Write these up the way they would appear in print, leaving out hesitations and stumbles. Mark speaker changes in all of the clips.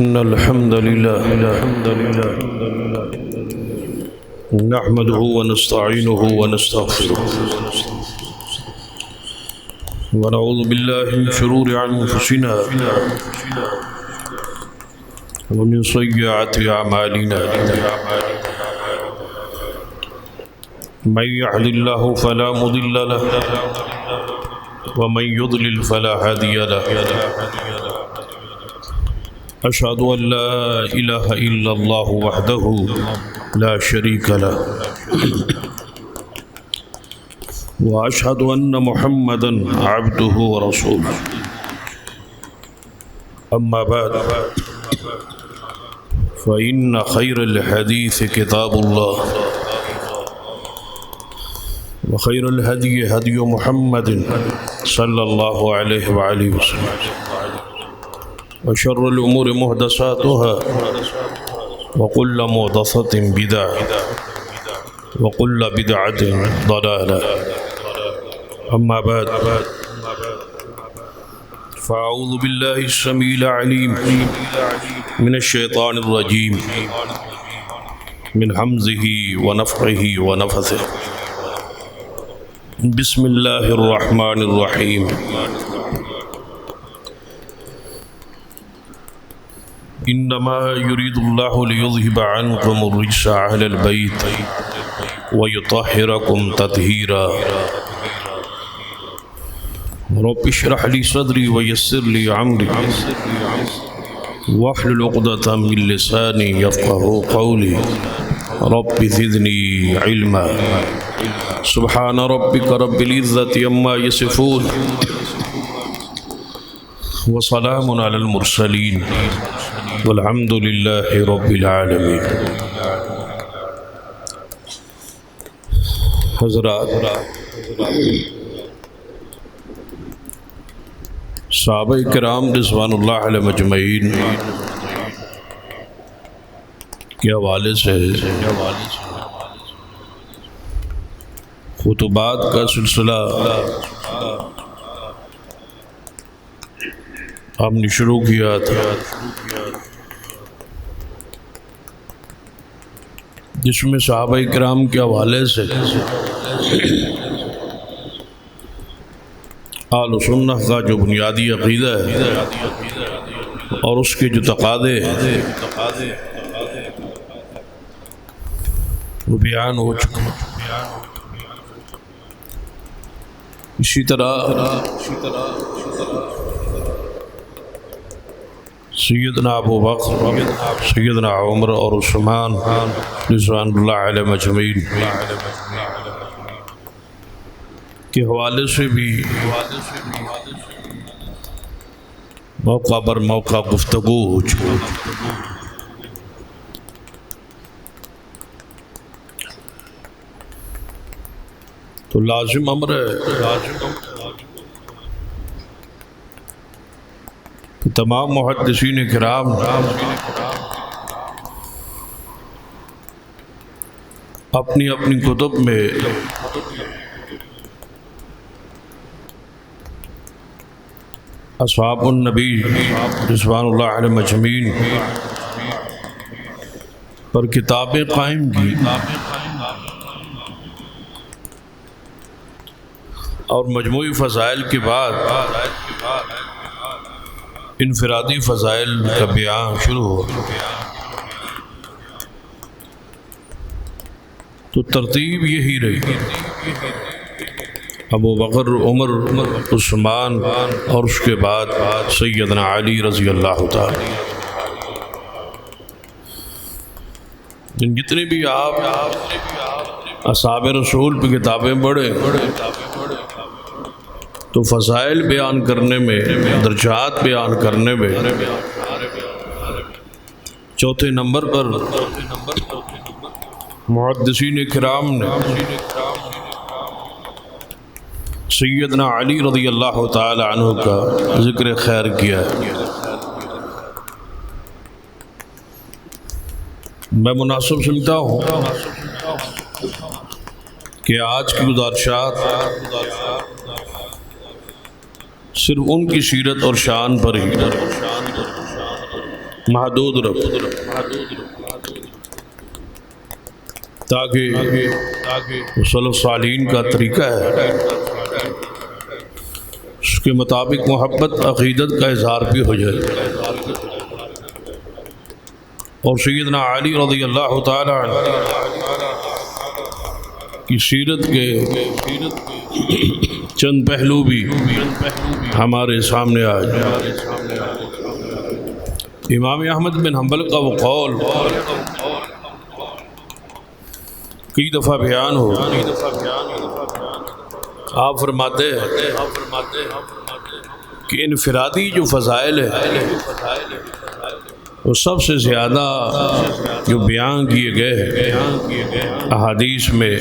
Speaker 1: إن الحمد لله نحمده ونستعينه ونستغفره ونعوذ بالله من شرور أنفسنا ومن سيئات أعمالنا من يهد الله فلا مضل له ومن يضلل فلا هادي له أشهد أن لا إله إلا الله وحده لا شريك له وأشهد أن محمدا عبده ورسوله أما بعد فإن خير الحديث كتاب الله وخير الهدي هدي محمد صلى الله عليه وآله وسلم وشر الأمور محدثاتها وكل محدثة بدعة وكل بدعة ضلالة أما بعد فأعوذ بالله السميع العليم من الشيطان الرجيم من همزه ونفخه ونفثه بسم الله الرحمن الرحيم إنما يريد الله ليذهب عنكم الرجس أهل البيت ويطهركم تطهيرا رب اشرح لي صدري ويسر لي أمري واحلل عقدة من لساني يفقهوا قولي رب زدني علما سبحان ربك رب العزة عما يصفون وسلام على المرسلين والحمد لله رب العالمين. حضرات، صحابہ کرام رضوان اللہ علیہ مجمعین کے حوالے سے خطبات کا سلسلہ ہم نے شروع کیا تھا، جس میں صحابہ کرام کے حوالے سے اہل سنت کا جو بنیادی عقیدہ ہے اور اس کے جو تقاضے ہیں وہ بیان ہو چکا. اسی طرح سیدنا ابو بکر، سیدنا عمر اور عثمان رضوان اللہ علیہ مجمعین کے حوالے سے بھی موقع پر موقع گفتگو ہو چکی. تو لازم امر ہے کہ تمام محدثین کرام اپنی اپنی کتب میں اصحاب النبی رضوان اللہ علیہ مجمعین پر کتابیں قائم کی اور مجموعی فضائل کے بعد انفرادی فضائل کا بیان شروع ہو. تو ترتیب یہی رہی، ابو بکر، عمر، عثمان اور اس کے بعد سیدنا علی رضی اللہ تعالی. جتنے بھی آپ اصحاب رسول پہ کتابیں پڑھیں تو فضائل بیان کرنے میں، درجات بیان کرنے میں چوتھے نمبر پر محدثین کرام نے سیدنا علی رضی اللہ تعالی عنہ کا ذکر خیر کیا ہے. میں مناسب سمجھتا ہوں کہ آج کی گزارشات صرف ان کی سیرت اور شان پر ہی محدود رکھ، تاکہ سلف صالحین کا طریقہ ہے اس کے مطابق محبت عقیدت کا اظہار بھی ہو جائے۔ اور سیدنا علی رضی اللہ تعالی عنہ کی سیرت کے چند پہلو بھی ہمارے سامنے آئے۔ امام احمد بن حنبل کا وہ قول کئی دفعہ بیان ہو، آپ فرماتے ہیں کہ انفرادی جو فضائل ہیں وہ سب سے زیادہ جو بیان کیے گئے ہیں احادیث میں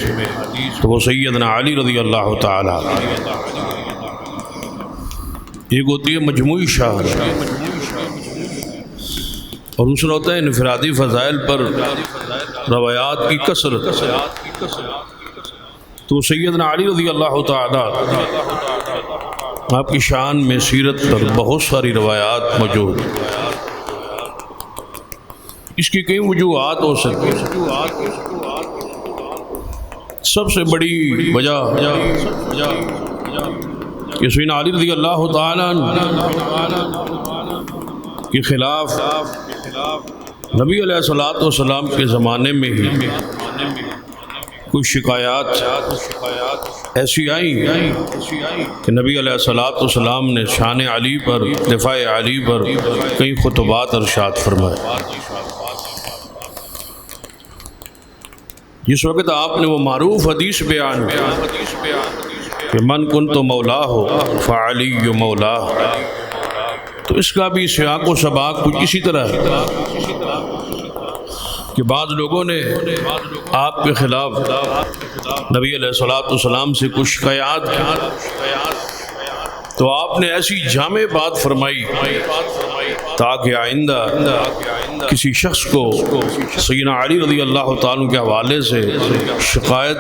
Speaker 1: تو وہ سیدنا علی رضی اللہ تعالی، ایک ہوتی ہے مجموعی شان اور دوسرا ہوتا ہے انفرادی فضائل پر روایات کی کثرت۔ تو سیدنا علی رضی اللہ تعالی آپ کی شان میں سیرت پر بہت ساری روایات موجود، اس کی کئی وجوہات ہو سکتی ہیں۔ سب سے بڑی وجہ کہ سیدنا علی رضی اللہ تعالی کے خلاف نبی علیہ الصلوۃ والسلام کے زمانے میں ہی کچھ شکایات ایسی آئیں کہ نبی علیہ الصلوۃ والسلام نے شان علی پر، دفاع علی پر کئی خطبات ارشاد فرمائے۔ جس وقت آپ نے وہ معروف حدیث بیان کہ من کنت مولاہ فعلی مولاہ، تو اس کا بھی سیاق و سباق کچھ اسی طرح کہ بعض لوگوں نے آپ کے خلاف نبی علیہ الصلوۃ والسلام سے کچھ شکایات کی، تو آپ نے ایسی جامع بات فرمائی تاکہ آئندہ کسی شخص کو سیدنا علی رضی اللہ تعالیٰ کے حوالے سے شکایت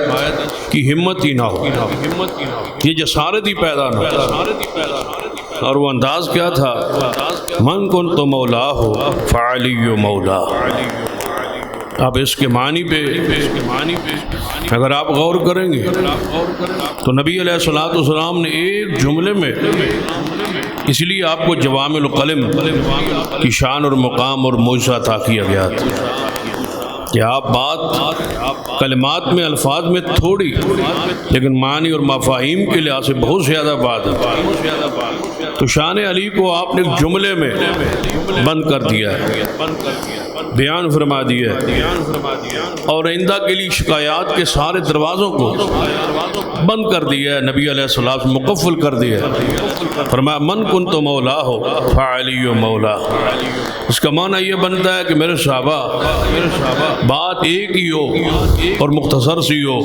Speaker 1: کی ہمت ہی نہ ہو، یہ جسارت ہی پیدا نہ ہو۔ اور وہ انداز کیا تھا؟ من کنت مولاہ فعلی مولا۔ اب اس کے معنی پہ اگر آپ غور کریں گے تو نبی علیہ الصلوۃ والسلام نے ایک جملے میں، اس لیے آپ کو جوامع القلم کی شان اور مقام اور معجزہ عطا کیا گیا تھا کہ آپ بات کلمات میں، الفاظ میں تھوڑی لیکن معنی اور مفاہیم کے لحاظ سے بہت زیادہ بات ہے۔ تو شان علی کو آپ نے ایک جملے میں بند کر دیا ہے، بیان فرما دیا ہے، اور آئندہ کے لیے شکایات کے سارے دروازوں کو بند کر دیا ہے، نبی علیہ السلام مقفل کر دیا ہے۔ فرمایا من کنت مولاہ فعلی مولا۔ اس کا معنی یہ بنتا ہے کہ میرے صحابہ بات ایک ہی ہو اور مختصر سی ہو،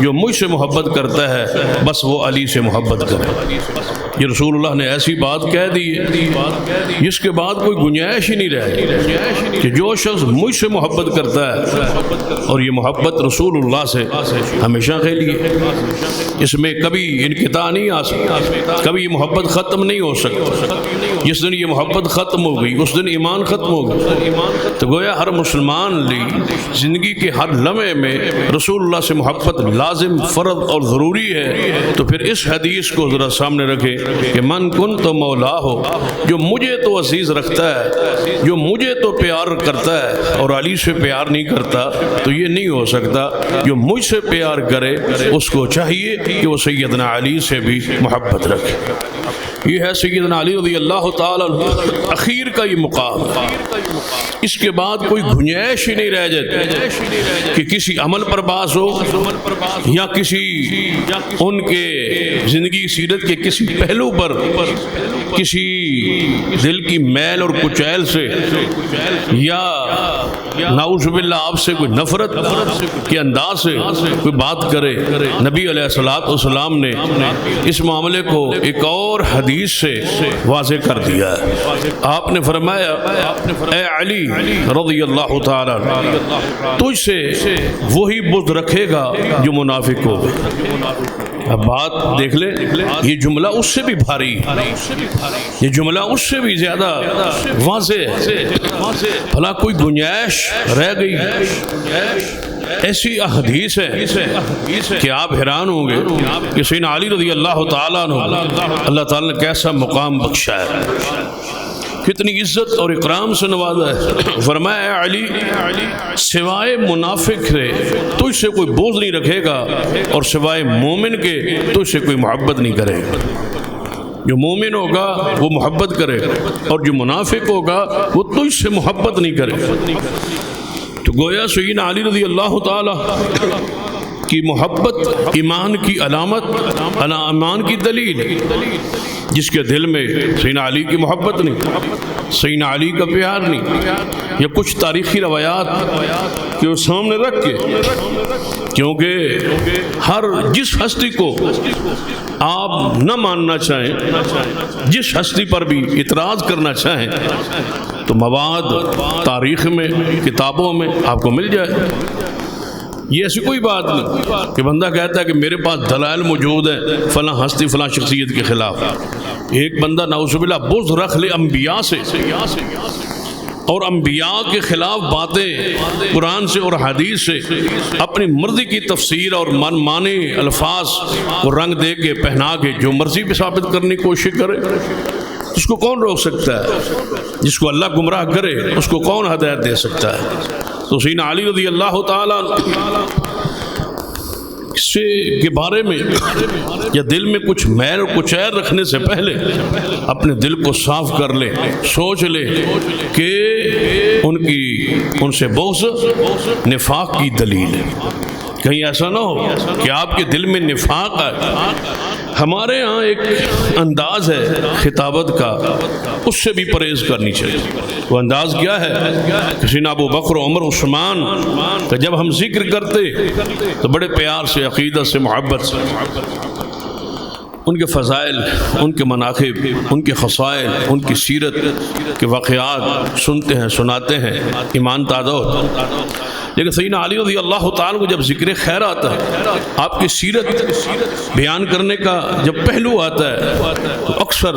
Speaker 1: جو مجھ سے محبت کرتا ہے بس وہ علی سے محبت کرے۔ یہ رسول اللہ نے ایسی بات کہہ دی ہے جس کے بعد کوئی گنجائش ہی نہیں رہے کہ جو شخص مجھ سے محبت کرتا ہے، اور یہ محبت رسول اللہ سے ہمیشہ کے لیے، اس میں کبھی انقطاع نہیں آ سکتا، کبھی یہ محبت ختم نہیں ہو سکتی۔ جس دن یہ محبت ختم ہو گئی اس دن ایمان ختم ہو گیا۔ تو گویا ہر مسلمان لی زندگی کے ہر لمحے میں رسول اللہ سے محبت لازم، فرض اور ضروری ہے۔ تو پھر اس حدیث کو ذرا سامنے رکھے کہ من کنت مولاہ، جو مجھے تو عزیز رکھتا ہے، جو مجھے تو پیار کرتا ہے اور علی سے پیار نہیں کرتا، تو یہ نہیں ہو سکتا۔ جو مجھ سے پیار کرے اس کو چاہیے کہ وہ سیدنا علی سے بھی محبت رکھے۔ یہ ہے سیدنا علی رضی اللہ تعالیٰ اخیر کا یہ مقام، اس کے بعد کوئی گنجائش ہی نہیں رہ جاتی کہ کسی عمل پر باس ہو یا کسی ان کے زندگی سیرت کے کسی پہلو پر کسی دل کی میل اور کچیل سے یا نعوذ باللہ آپ سے کوئی نفرت کے انداز سے کوئی بات کرے۔ نبی علیہ الصلوۃ والسلام نے اس معاملے کو ایک اور حدیث سے واضح کر دیا ہے۔ آپ نے فرمایا اے علی رضی اللہ تعالی، تجھ سے وہی بغض رکھے گا جو منافق ہوگا۔ اب بات دیکھ لیں، یہ جملہ اس سے بھی بھاری، یہ جملہ اس سے بھی زیادہ واضح ہے۔ بھلا کوئی گنجائش رہ گئی؟ ایسی احادیث ہے کہ آپ حیران ہوں گے کہ سیدنا علی رضی اللہ تعالیٰ عنہ اللہ تعالیٰ نے کیسا مقام بخشا ہے، کتنی عزت اور اکرام سے نوازا ہے۔ فرمایا اے علی، سوائے منافق سے تجھ سے کوئی بغض نہیں رکھے گا، اور سوائے مومن کے تجھ سے کوئی محبت نہیں کرے گا۔ جو مومن ہوگا وہ محبت کرے گا، اور جو منافق ہوگا وہ تجھ سے محبت نہیں کرے گا۔ تو گویا سیدنا علی رضی اللہ تعالیٰ کی محبت ایمان کی علامت، ایمان کی دلیل ہے۔ جس کے دل میں سیدنا علی کی محبت نہیں، سیدنا علی کا پیار نہیں، یا کچھ تاریخی روایات کہ وہ سامنے رکھ کے، کیونکہ ہر جس ہستی کو آپ نہ ماننا چاہیں، جس ہستی پر بھی اعتراض کرنا چاہیں، تو مواد تاریخ میں، کتابوں میں آپ کو مل جائے۔ یہ ایسی کوئی بات نہیں کہ بندہ کہتا ہے کہ میرے پاس دلائل موجود ہیں فلاں ہستی فلاں شخصیت کے خلاف۔ ایک بندہ نعوذ باللہ بغض رکھ لے انبیاء سے، اور انبیاء کے خلاف باتیں قرآن سے اور حدیث سے اپنی مرضی کی تفسیر اور من مانی الفاظ اور رنگ دے کے پہنا کے جو مرضی بھی ثابت کرنے کی کوشش کرے، اس کو کون روک سکتا ہے؟ جس کو اللہ گمراہ کرے اس کو کون ہدایت دے سکتا ہے؟ تو سیدنا علی رضی اللہ تعالیٰ کے بارے میں یا دل میں کچھ میل اور کچیر رکھنے سے پہلے اپنے دل کو صاف کر لے، سوچ لے کہ ان سے بغض نفاق کی دلیل ہے۔ کہیں ایسا نہ ہو کہ آپ کے دل میں نفاق ہے۔ ہمارے ہاں ایک انداز ہے خطابت کا، اس سے بھی پرہیز کرنی چاہیے۔ وہ انداز کیا ہے؟ سیدنا ابو بکر عمر عثمان کہ جب ہم ذکر کرتے تو بڑے پیار سے، عقیدت سے، محبت سے ان کے فضائل، ان کے مناقب، ان کے خصائل، ان کی سیرت کے واقعات سنتے ہیں، سناتے ہیں، ایمان تازہ ہوتا ہے۔ لیکن سیدنا علی رضی اللہ تعالیٰ کو جب ذکر خیر آتا ہے، آپ کی سیرت بیان کرنے کا جب پہلو آتا ہے، تو اکثر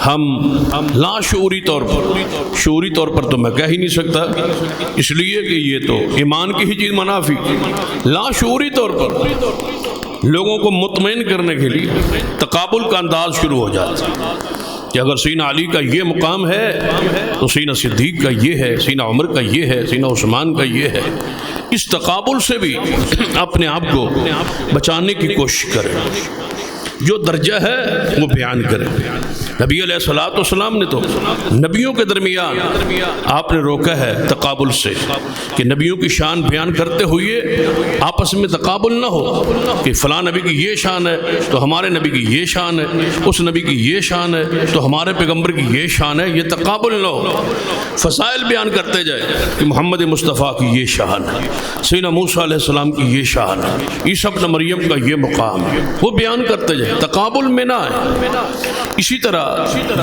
Speaker 1: ہم لاشعوری طور پر، شعوری طور پر تو میں کہہ ہی نہیں سکتا، اس لیے کہ یہ تو ایمان کی ہی چیز منافی، لاشعوری طور پر لوگوں کو مطمئن کرنے کے لیے تقابل کا انداز شروع ہو جاتا ہے کہ اگر سیدنا علی کا یہ مقام ہے تو سیدنا صدیق کا یہ ہے، سیدنا عمر کا یہ ہے، سیدنا عثمان کا یہ ہے۔ اس تقابل سے بھی اپنے آپ کو بچانے کی کوشش کریں، جو درجہ ہے وہ بیان کریں۔ نبی علیہ السلام نے تو نبیوں کے درمیان آپ نے روکا ہے تقابل سے کہ نبیوں کی شان بیان کرتے ہوئے آپس میں تقابل نہ ہو کہ فلاں نبی کی یہ شان ہے تو ہمارے نبی کی یہ شان ہے، اس نبی کی یہ شان ہے تو ہمارے پیغمبر کی یہ شان ہے، یہ تقابل نہ ہو۔ فضائل بیان کرتے جائے کہ محمد مصطفیٰ کی یہ شان ہے، سیدنا موسیٰ علیہ السلام کی یہ شان ہے، عیسیٰ ابن مریم کا یہ مقام ہے، وہ بیان کرتے جائے، تقابل میں نہ آئے۔ اسی طرح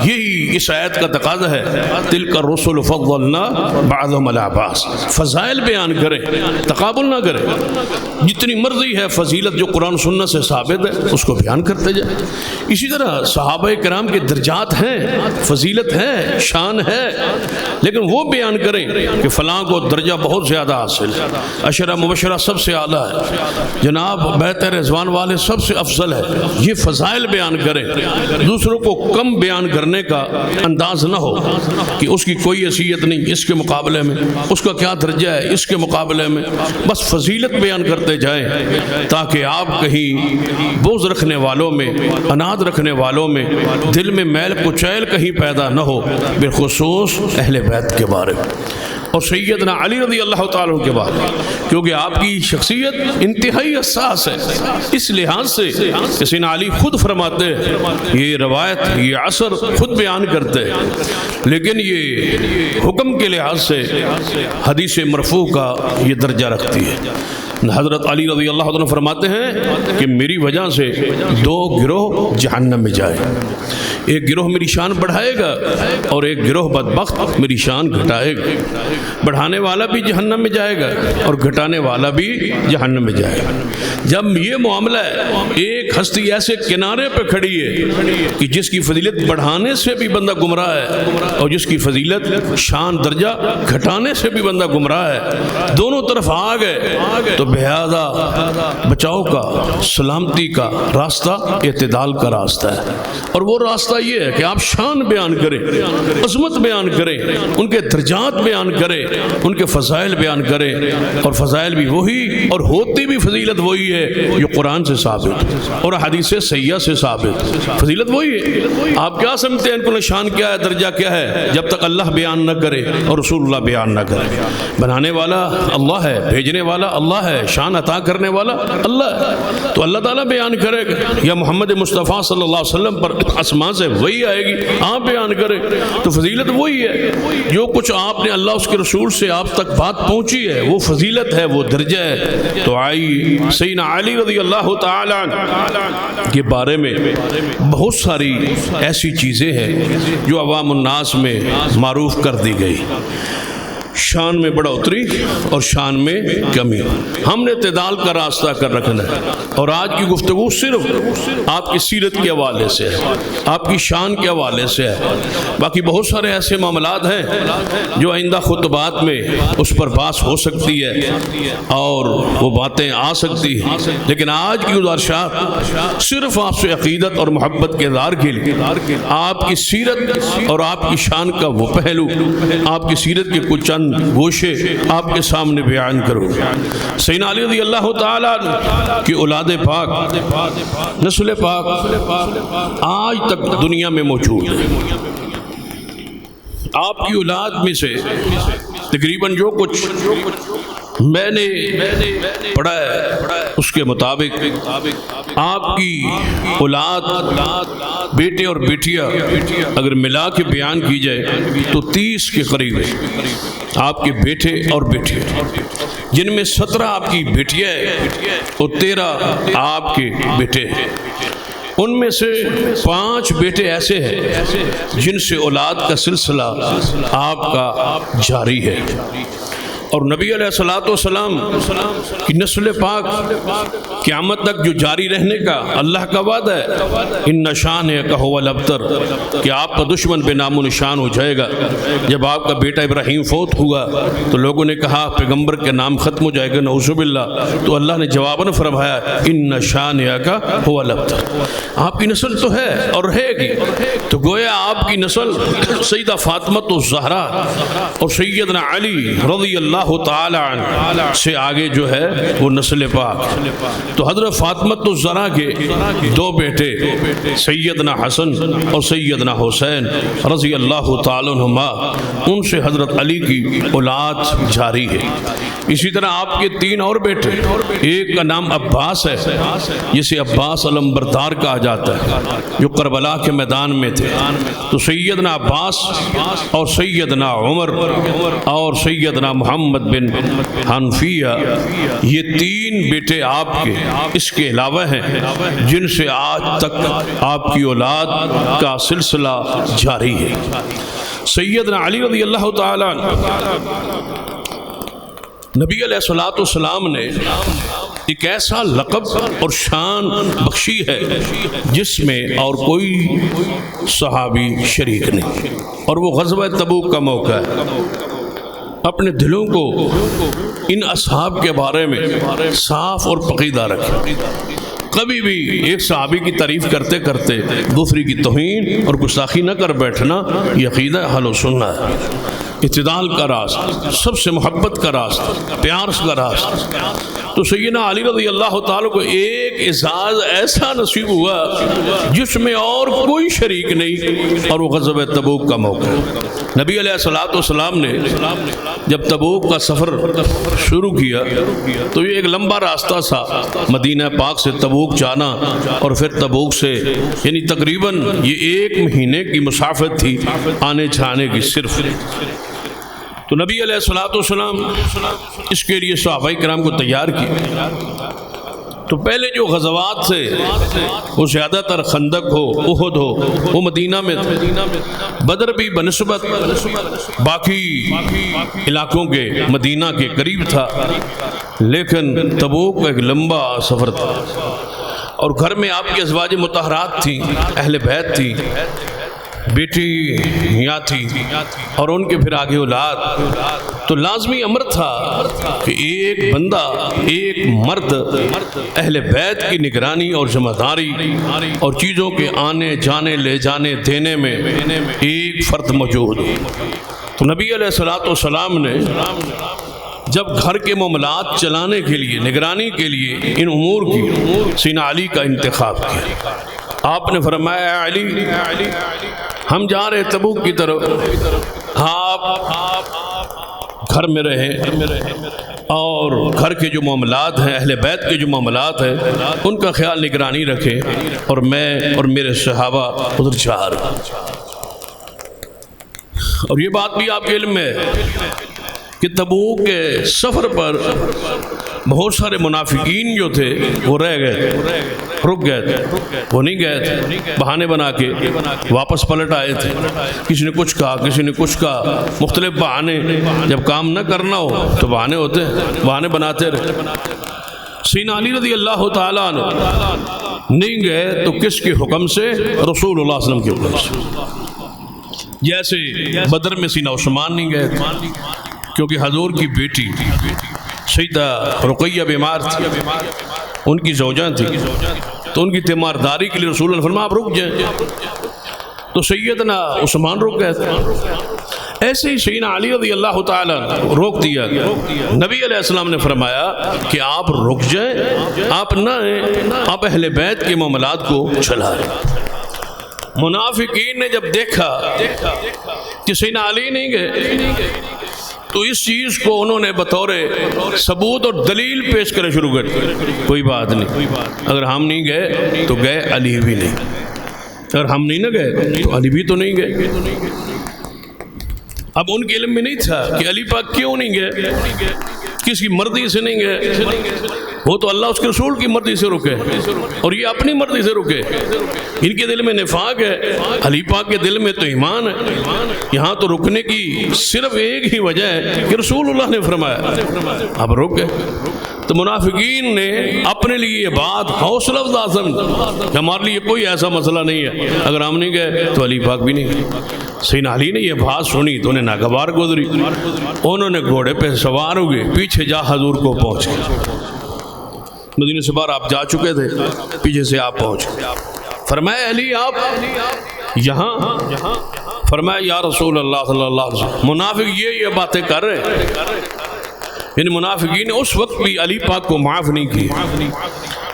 Speaker 1: یہی اس آیت کا تقاضا ہے، تلک الرسل فضلنا بعضهم علی بعض، فضائل بیان کریں، تقابل نہ کریں۔ جتنی مرضی ہے فضیلت جو قرآن سنت سے ثابت ہے اس کو بیان کرتے جائیں۔ اسی طرح صحابہ کرام کے درجات ہیں، فضیلت ہے، شان ہے، لیکن وہ بیان کریں کہ فلاں کو درجہ بہت زیادہ حاصل ہے، عشرہ مبشرہ سب سے اعلیٰ ہے، جناب بیت رضوان والے سب سے افضل ہے، یہ فضائل بیان کریں۔ دوسروں کو کم بیان کرنے کا انداز نہ ہو کہ اس کی کوئی حیثیت نہیں اس کے مقابلے میں، اس کا کیا درجہ ہے اس کے مقابلے میں، بس فضیلت بیان کرتے جائیں تاکہ آپ کہیں بغض رکھنے والوں میں، اناد رکھنے والوں میں دل میں میل کچیل کہیں پیدا نہ ہو، بالخصوص اہل بیت کے بارے میں اور سیدنا علی رضی اللہ تعالیٰ کے بعد، کیونکہ آپ کی شخصیت انتہائی حساس ہے اس لحاظ سے کہ سیدنا علی خود فرماتے ہیں، یہ روایت، یہ عصر خود بیان کرتے ہیں، لیکن یہ حکم کے لحاظ سے حدیث مرفوع کا یہ درجہ رکھتی ہے۔ حضرت علی رضی اللہ عنہ فرماتے ہیں کہ میری وجہ سے 2 گروہ جہنم میں جائے، ایک گروہ میری شان بڑھائے گا اور ایک گروہ بدبخت میری شان گھٹائے گا. بڑھانے والا بھی جہنم میں جائے گا اور گھٹانے والا بھی جہنم میں جائے گا. جب یہ معاملہ ہے، ایک ہستی ایسے کنارے پہ کھڑی ہے کہ جس کی فضیلت بڑھانے سے بھی بندہ گمراہ ہے اور جس کی فضیلت شان درجہ گھٹانے سے بھی بندہ گمراہ ہے، دونوں طرف آ گئے تو لہذا بچاؤ کا، سلامتی کا راستہ اعتدال کا راستہ ہے. اور وہ راستہ یہ ہے کہ آپ شان بیان کریں، عظمت بیان کریں، ان کے درجات بیان کریں، ان کے فضائل بیان کریں. اور فضائل بھی وہی اور ہوتی بھی فضیلت وہی ہے جو قرآن سے ثابت اور حدیث سیاح سے ثابت. فضیلت وہی ہے. آپ کیا سمجھتے ہیں ان کو شان کیا ہے، درجہ کیا ہے، جب تک اللہ بیان نہ کرے اور رسول اللہ بیان نہ کرے. بنانے والا اللہ ہے، بھیجنے والا اللہ ہے، شان عطا کرنے والا اللہ ہے. تو اللہ تعالیٰ بیان کرے گا یا محمد مصطفیٰ صلی اللہ علیہ وسلم پر آسمان سے وہی آئے گی، آپ بیان کریں. تو فضیلت وہی ہے. جو کچھ آپ نے اللہ اس کے رسول سے آپ تک بات پہنچی ہے وہ فضیلت ہے، وہ درجہ ہے. تو آئی سیدنا علی رضی اللہ تعالی عنہ کے بارے میں بہت ساری ایسی چیزیں ہیں جو عوام الناس میں معروف کر دی گئی. شان میں بڑا اتری اور شان میں کمی. ہم نے اعتدال کا راستہ کر رکھنا ہے. اور آج کی گفتگو صرف آپ کی سیرت کے حوالے سے ہے، آپ کی شان کے حوالے سے ہے. باقی بہت سارے ایسے معاملات ہیں جو آئندہ خطبات میں اس پر بحث ہو سکتی ہے اور وہ باتیں آ سکتی ہیں. لیکن آج کی گزارشات صرف آپ سے عقیدت اور محبت کے اظہار کے لیے آپ کی سیرت اور آپ کی شان کا وہ پہلو، آپ کی سیرت کے کچھ چند گوشے آپ کے سامنے بیان کروں. سیدنا علی رضی اللہ تعالیٰ کی اولاد پاک، نسل پاک آج تک دنیا میں موجود ہے. آپ کی اولاد میں سے تقریباً جو کچھ میں نے پڑھا ہے اس کے مطابق آپ کی اولاد، بیٹے اور بیٹیاں اگر ملا کے بیان کی جائے تو 30 کے قریب ہے. آپ کے بیٹے اور بیٹیاں، جن میں 17 آپ کی بیٹیاں ہیں اور 13 آپ کے بیٹے ہیں. ان میں سے 5 بیٹے ایسے ہیں جن سے اولاد کا سلسلہ آپ کا جاری ہے. اور نبی علیہ السلام کی نسل پاک قیامت تک جو جاری رہنے کا اللہ کا وعدہ ہے. ان شانک هو الابتر، کہ آپ کا دشمن بے نام و نشان ہو جائے گا. جب آپ کا بیٹا ابراہیم فوت ہوا تو لوگوں نے کہا پیغمبر کے نام ختم ہو جائے گا، نعوذ باللہ. تو اللہ نے جواباً فرمایا ان شانک هو الابتر، آپ کی نسل تو ہے اور رہے گی. تو گویا آپ کی نسل سیدہ فاطمہ الزہرا اور سیدنا علی رضی اللہ تعالی عنہ سے آگے جو ہے وہ نسل پاک. تو حضرت فاطمہ الزہرا کے 2 بیٹے سیدنا حسن اور سیدنا حسین رضی اللہ تعالی عنہما، ان سے حضرت علی کی اولاد جاری ہے. اسی طرح آپ کے 3 اور بیٹے، ایک کا نام عباس ہے جسے عباس علمبردار کہا جاتا ہے، جو کربلا کے میدان میں تھے. تو سیدنا عباس اور سیدنا عمر اور سیدنا محمد بن حنفیہ، یہ 3 بیٹے آپ کے اس کے علاوہ ہیں جن سے آج تک آپ کی اولاد کا سلسلہ جاری ہے. سیدنا علی رضی اللہ تعالی نبی علیہ السلام نے ایک ایسا لقب اور شان بخشی ہے جس میں اور کوئی صحابی شریک نہیں. اور وہ غزوہ تبوک کا موقع ہے. اپنے دلوں کو ان اصحاب کے بارے میں صاف اور پقیدہ رکھیں. کبھی بھی ایک صحابی کی تعریف کرتے کرتے دوسری کی توہین اور گستاخی نہ کر بیٹھنا، یہ عقیدہ اہل سنت ہے. اعتدال کا راستہ، سب سے محبت کا راستہ، پیار کا راستہ. تو سیدنا علی رضی اللہ تعالیٰ کو ایک اعزاز ایسا نصیب ہوا جس میں اور کوئی شریک نہیں، اور وہ غزوہ تبوک کا موقع. نبی علیہ السلام نے جب تبوک کا سفر شروع کیا تو یہ ایک لمبا راستہ تھا، مدینہ پاک سے تبوک جانا اور پھر تبوک سے، یعنی تقریباً یہ 1 مہینے کی مسافت تھی آنے جانے کی صرف. تو نبی علیہ السلام اس کے لیے صحابہ کرام کو تیار کیا. تو پہلے جو غزوات تھے وہ زیادہ تر خندق ہو، احد ہو، وہ مدینہ میں تھے۔ بدر بھی بنسبت باقی علاقوں کے مدینہ کے قریب تھا، لیکن تبوک ایک لمبا سفر تھا، اور گھر میں آپ کی ازواج مطہرات تھیں، اہل بیت تھی، بیٹی یہاں تھی، اور ان کے پھر آگے اولاد۔ تو لازمی امر تھا کہ ایک بندہ، ایک مرد اہل بیت کی نگرانی اور ذمہ داری اور چیزوں کے آنے جانے لے جانے دینے میں ایک فرد موجود ہو۔ تو نبی علیہ الصلوۃ والسلام نے جب گھر کے معاملات چلانے کے لیے، نگرانی کے لیے ان امور کی سیدنا علی کا انتخاب کیا۔ آپ نے فرمایا اے علی، ہم جا رہے تبوک کی طرف، آپ گھر میں رہیں اور گھر کے جو معاملات ہیں، اہل بیت کے جو معاملات ہیں، ان کا خیال نگرانی رکھیں، اور میں اور میرے صحابہ ادھر جا رہے ہیں۔ اور یہ بات بھی آپ کے علم میں کہ تبوک کے سفر پر بہت سارے منافقین جو تھے وہ رہ گئے، رک گئے تھے، وہ نہیں گئے تھے، بہانے بنا کے واپس پلٹ آئے تھے۔ کسی نے کچھ کہا، کسی نے کچھ کہا، مختلف بہانے، جب کام نہ کرنا ہو تو بہانے ہوتے ہیں، بہانے بناتے رہے۔ سیدنا علی رضی اللہ تعالیٰ عنہ نہیں گئے تو کس کے حکم سے؟ رسول اللہ صلی اللہ علیہ وسلم کے حکم سے۔ جیسے بدر میں سیدنا عثمان نہیں گئے کیونکہ حضور کی بیٹی سیدہ رقیہ بیمار تھی، ان کی زوجہ تھی، تو ان کی تیمارداری کے لیے رسول اللہ نے فرمایا آپ رک جائیں، تو سیدنا عثمان رک گئے تھے۔ ایسے ہی سیدنا علی رضی اللہ تعالیٰ روک دیا گیا۔ نبی علیہ السلام نے فرمایا کہ آپ رک جائیں، آپ نہ آپ اہل بیت کے معاملات کو چلائیں۔ منافقین نے جب دیکھا کہ سیدنا علی نہیں گئے تو اس چیز کو انہوں نے بطور ثبوت اور دلیل پیش کرنا شروع کر دیا۔ کوئی بات نہیں، اگر ہم نہیں گئے تو گئے علی بھی نہیں، اگر ہم نہیں نہ گئے تو علی بھی تو نہیں گئے۔ اب ان کے علم میں نہیں تھا کہ علی پاک کیوں نہیں گئے، کس کی مرضی سے نہیں گئے، وہ تو اللہ اس کے رسول کی مرضی سے رکے اور یہ اپنی مرضی سے رکے۔ ان کے دل میں نفاق ہے، علی پاک کے دل میں تو ایمان ہے۔ یہاں تو رکنے کی صرف ایک ہی وجہ ہے کہ رسول اللہ نے فرمایا، اب رک گئے۔ تو منافقین نے اپنے لیے یہ بات حوصلہ افزا سمجھی کہ ہمارے لیے کوئی ایسا مسئلہ نہیں ہے، اگر ہم نہیں گئے تو علی پاک بھی نہیں گئے۔ سیدنا علی نے یہ بات سنی تو انہیں ناگوار گزری، انہوں نے گھوڑے پہ سوار ہو گئے، پیچھے جا حضور کو پہنچ گئے۔ مدینے سے باہر آپ جا چکے تھے، پیچھے سے آپ پہنچ گئے۔ فرمایا علی آپ یہاں؟ فرمایا یا رسول اللہ صلی اللہ علیہ وسلم، منافق یہ باتیں کر رہے ہیں۔ یعنی منافقین نے اس وقت بھی علی پاک کو معاف نہیں کی۔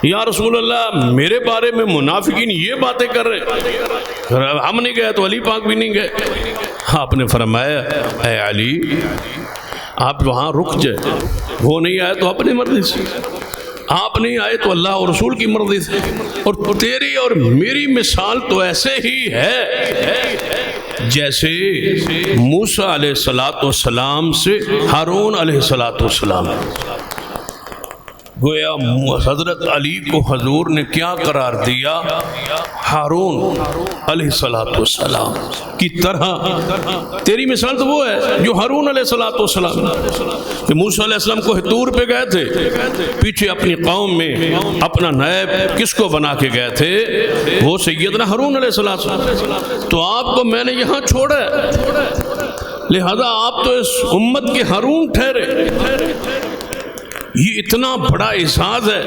Speaker 1: یا رسول اللہ میرے بارے میں منافقین یہ باتیں کر رہے، ہم نہیں گئے تو علی پاک بھی نہیں گئے۔ آپ نے فرمایا اے علی آپ وہاں رک جائے، وہ نہیں آئے تو اپنی مرضی سے، آپ نہیں آئے تو اللہ اور رسول کی مرضی سے، اور تیری اور میری مثال تو ایسے ہی ہے جیسے موسیٰ علیہ السلام سے ہارون علیہ السلام۔ گویا حضرت علی کو حضور نے کیا قرار دیا؟ ہارون علیہ السلام کی طرح۔ تیری مثال تو وہ ہے جو ہارون علیہ السلام، کہ موسیٰ علیہ السلام کو طور پہ گئے تھے، پیچھے اپنی قوم میں اپنا نائب کس کو بنا کے گئے تھے؟ وہ سیدنا ہارون علیہ السلام۔ تو آپ کو میں نے یہاں چھوڑا ہے، لہذا آپ تو اس امت کے ہارون ٹھہرے۔ یہ اتنا بڑا اعزاز ہے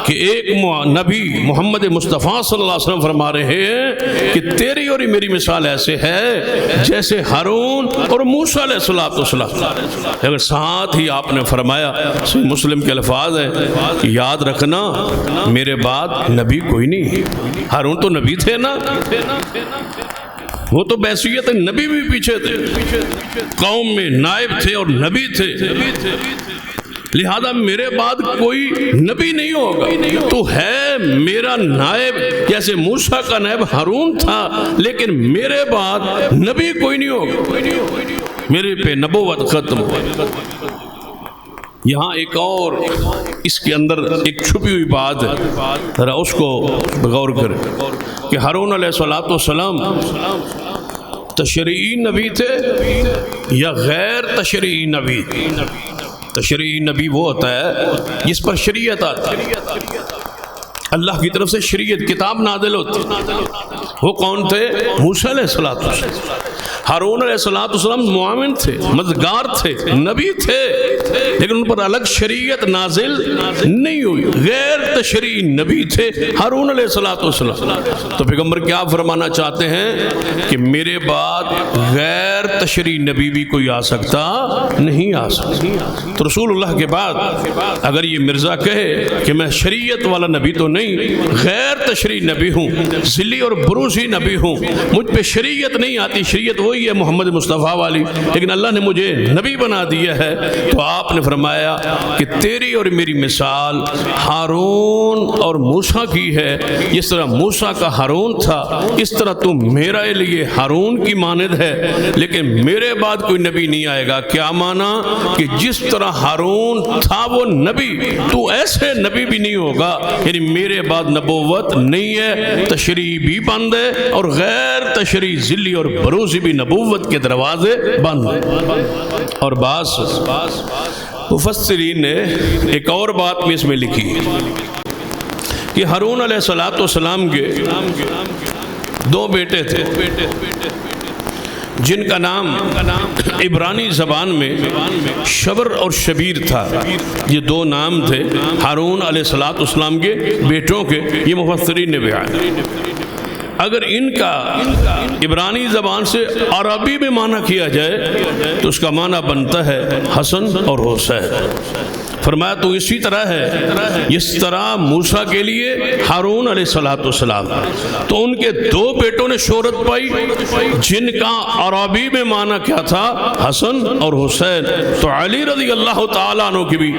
Speaker 1: کہ ایک نبی محمد مصطفیٰ صلی اللہ علیہ وسلم فرما رہے ہیں کہ تیری اور میری مثال ایسے ہے جیسے ہارون اور موسیٰ علیہ السلام۔ اگر ساتھ ہی آپ نے فرمایا، صحیح مسلم کے الفاظ ہیں، یاد رکھنا میرے بعد نبی کوئی نہیں۔ ہارون تو نبی تھے نا، وہ تو بحیثیت نبی بھی پیچھے تھے، قوم میں نائب تھے اور نبی تھے، لہذا میرے بعد کوئی نبی نہیں ہوگا، تو ہے میرا نائب، جیسے موسیٰ کا نائب ہارون تھا، لیکن میرے بعد نبی کوئی نہیں ہوگا، میرے پہ نبوت ختم۔ یہاں ایک اور اس کے اندر ایک چھپی ہوئی بات ہے، ذرا اس کو غور کریں کہ ہارون علیہ السلام تشریعی نبی تھے یا غیر تشریعی نبی؟ تشریعی نبی وہ ہوتا ہے جس پر شریعت آتی ہے، اللہ کی طرف سے شریعت کتاب نازل ہوتی ہے۔ وہ کون تھے؟ موسیٰ علیہ السلام۔ ہارون علیہ السلام معاون تھے، مددگار تھے، نبی تھے، لیکن ان پر الگ شریعت نازل نہیں ہوئی، غیر تشریعی نبی تھے ہارون علیہ السلام۔ تو پیغمبر کیا فرمانا چاہتے ہیں کہ میرے بعد غیر تشریعی نبی بھی کوئی آ سکتا نہیں آ سکتا۔ تو رسول اللہ کے بعد اگر یہ مرزا کہے کہ میں شریعت والا نبی تو نہیں، غیر تشریعی نبی ہوں، ذلی اور بروزی نبی ہوں، مجھ پہ شریعت نہیں آتی، شریعت وہی ہے محمد مصطفیٰ والی، لیکن اللہ نے مجھے نبی بنا دیا ہے، تو آپ نے فرمایا کہ تیری اور میری مثال ہارون اور موسیٰ کی ہے، جس طرح موسیٰ کا ہارون تھا اس طرح تو میرا لیے ہارون کی مانند ہے، لیکن میرے بعد کوئی نبی نہیں آئے گا۔ کیا مانا کہ جس طرح ہارون تھا وہ نبی، تو ایسے نبی بھی نہیں ہوگا، یعنی میرے بعد نبوت نہیں ہے، تشریع بھی بند ہے، اور غیر تشریع ذلی اور بروزی بھی نبوت کے دروازے بند ہیں۔ اور بعض مفسرین نے ایک اور بات بھی اس میں لکھی کہ ہارون علیہ السلام کے دو بیٹے تھے جن کا نام عبرانی زبان میں شبر اور شبیر تھا۔ یہ دو نام تھے ہارون علیہ السلام کے بیٹوں کے، یہ مفسرین نے بیان۔ اگر ان کا عبرانی زبان سے عربی میں معنی کیا جائے تو اس کا معنی بنتا ہے حسن اور حسین۔ فرمایا تو اسی طرح ہے جس طرح موسیٰ کے لیے ہارون علیہ السلام، تو ان کے دو بیٹوں نے شہرت پائی جن کا عربی میں معنی کیا تھا حسن اور حسین۔ تو علی رضی اللہ تعالیٰ عنہ کے بھی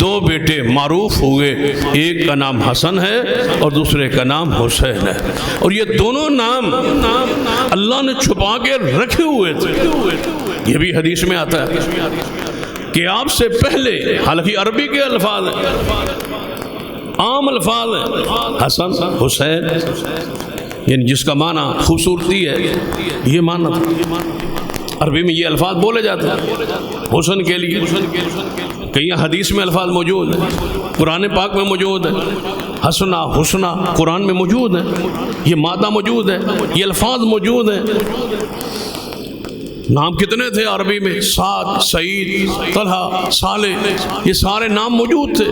Speaker 1: دو بیٹے معروف ہوئے، ایک کا نام حسن ہے اور دوسرے کا نام حسین ہے، اور یہ دونوں نام اللہ نے چھپا کے رکھے ہوئے تھے۔ یہ بھی حدیث میں آتا ہے کہ آپ سے پہلے، حالانکہ عربی کے الفاظ ہیں، عام الفاظ ہیں، حسن حسین، یعنی جس کا معنی خوبصورتی ہے، یہ معنی عربی میں یہ الفاظ بولے جاتے ہیں حسن کے لیے۔ کئی حدیث میں الفاظ موجود ہیں، قرآن پاک میں موجود ہے، حسنا حسنا قرآن میں موجود ہے، یہ مادہ موجود ہے، یہ الفاظ موجود ہیں۔ نام کتنے تھے عربی میں؟ سعد، سعید، طلحہ، صالح، یہ سارے نام موجود تھے،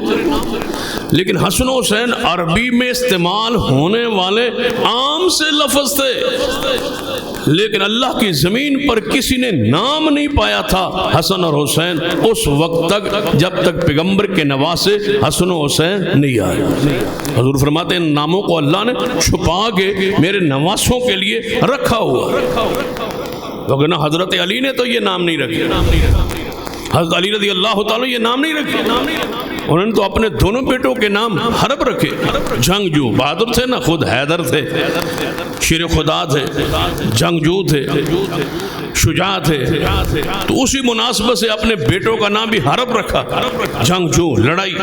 Speaker 1: لیکن حسن و حسین عربی میں استعمال ہونے والے عام سے لفظ تھے، لیکن اللہ کی زمین پر کسی نے نام نہیں پایا تھا حسن اور حسین اس وقت تک جب تک پیغمبر کے نواسے حسن و حسین نہیں آئے۔ حضور فرماتے ہیں ان ناموں کو اللہ نے چھپا کے میرے نواسوں کے لیے رکھا ہوا، وگرنہ حضرت علی نے تو یہ نام نہیں رکھے، حضرت علی رضی اللہ تعالیٰ یہ نام نہیں رکھے، انہوں نے تو اپنے دونوں بیٹوں کے نام حرب رکھے۔ جنگجو بہادر تھے نا، خود حیدر تھے، شیر خدا تھے، جنگجو تھے، شجاع تھے، تو اسی مناسبت سے اپنے بیٹوں کا نام بھی حرب رکھا، جنگجو، لڑائی۔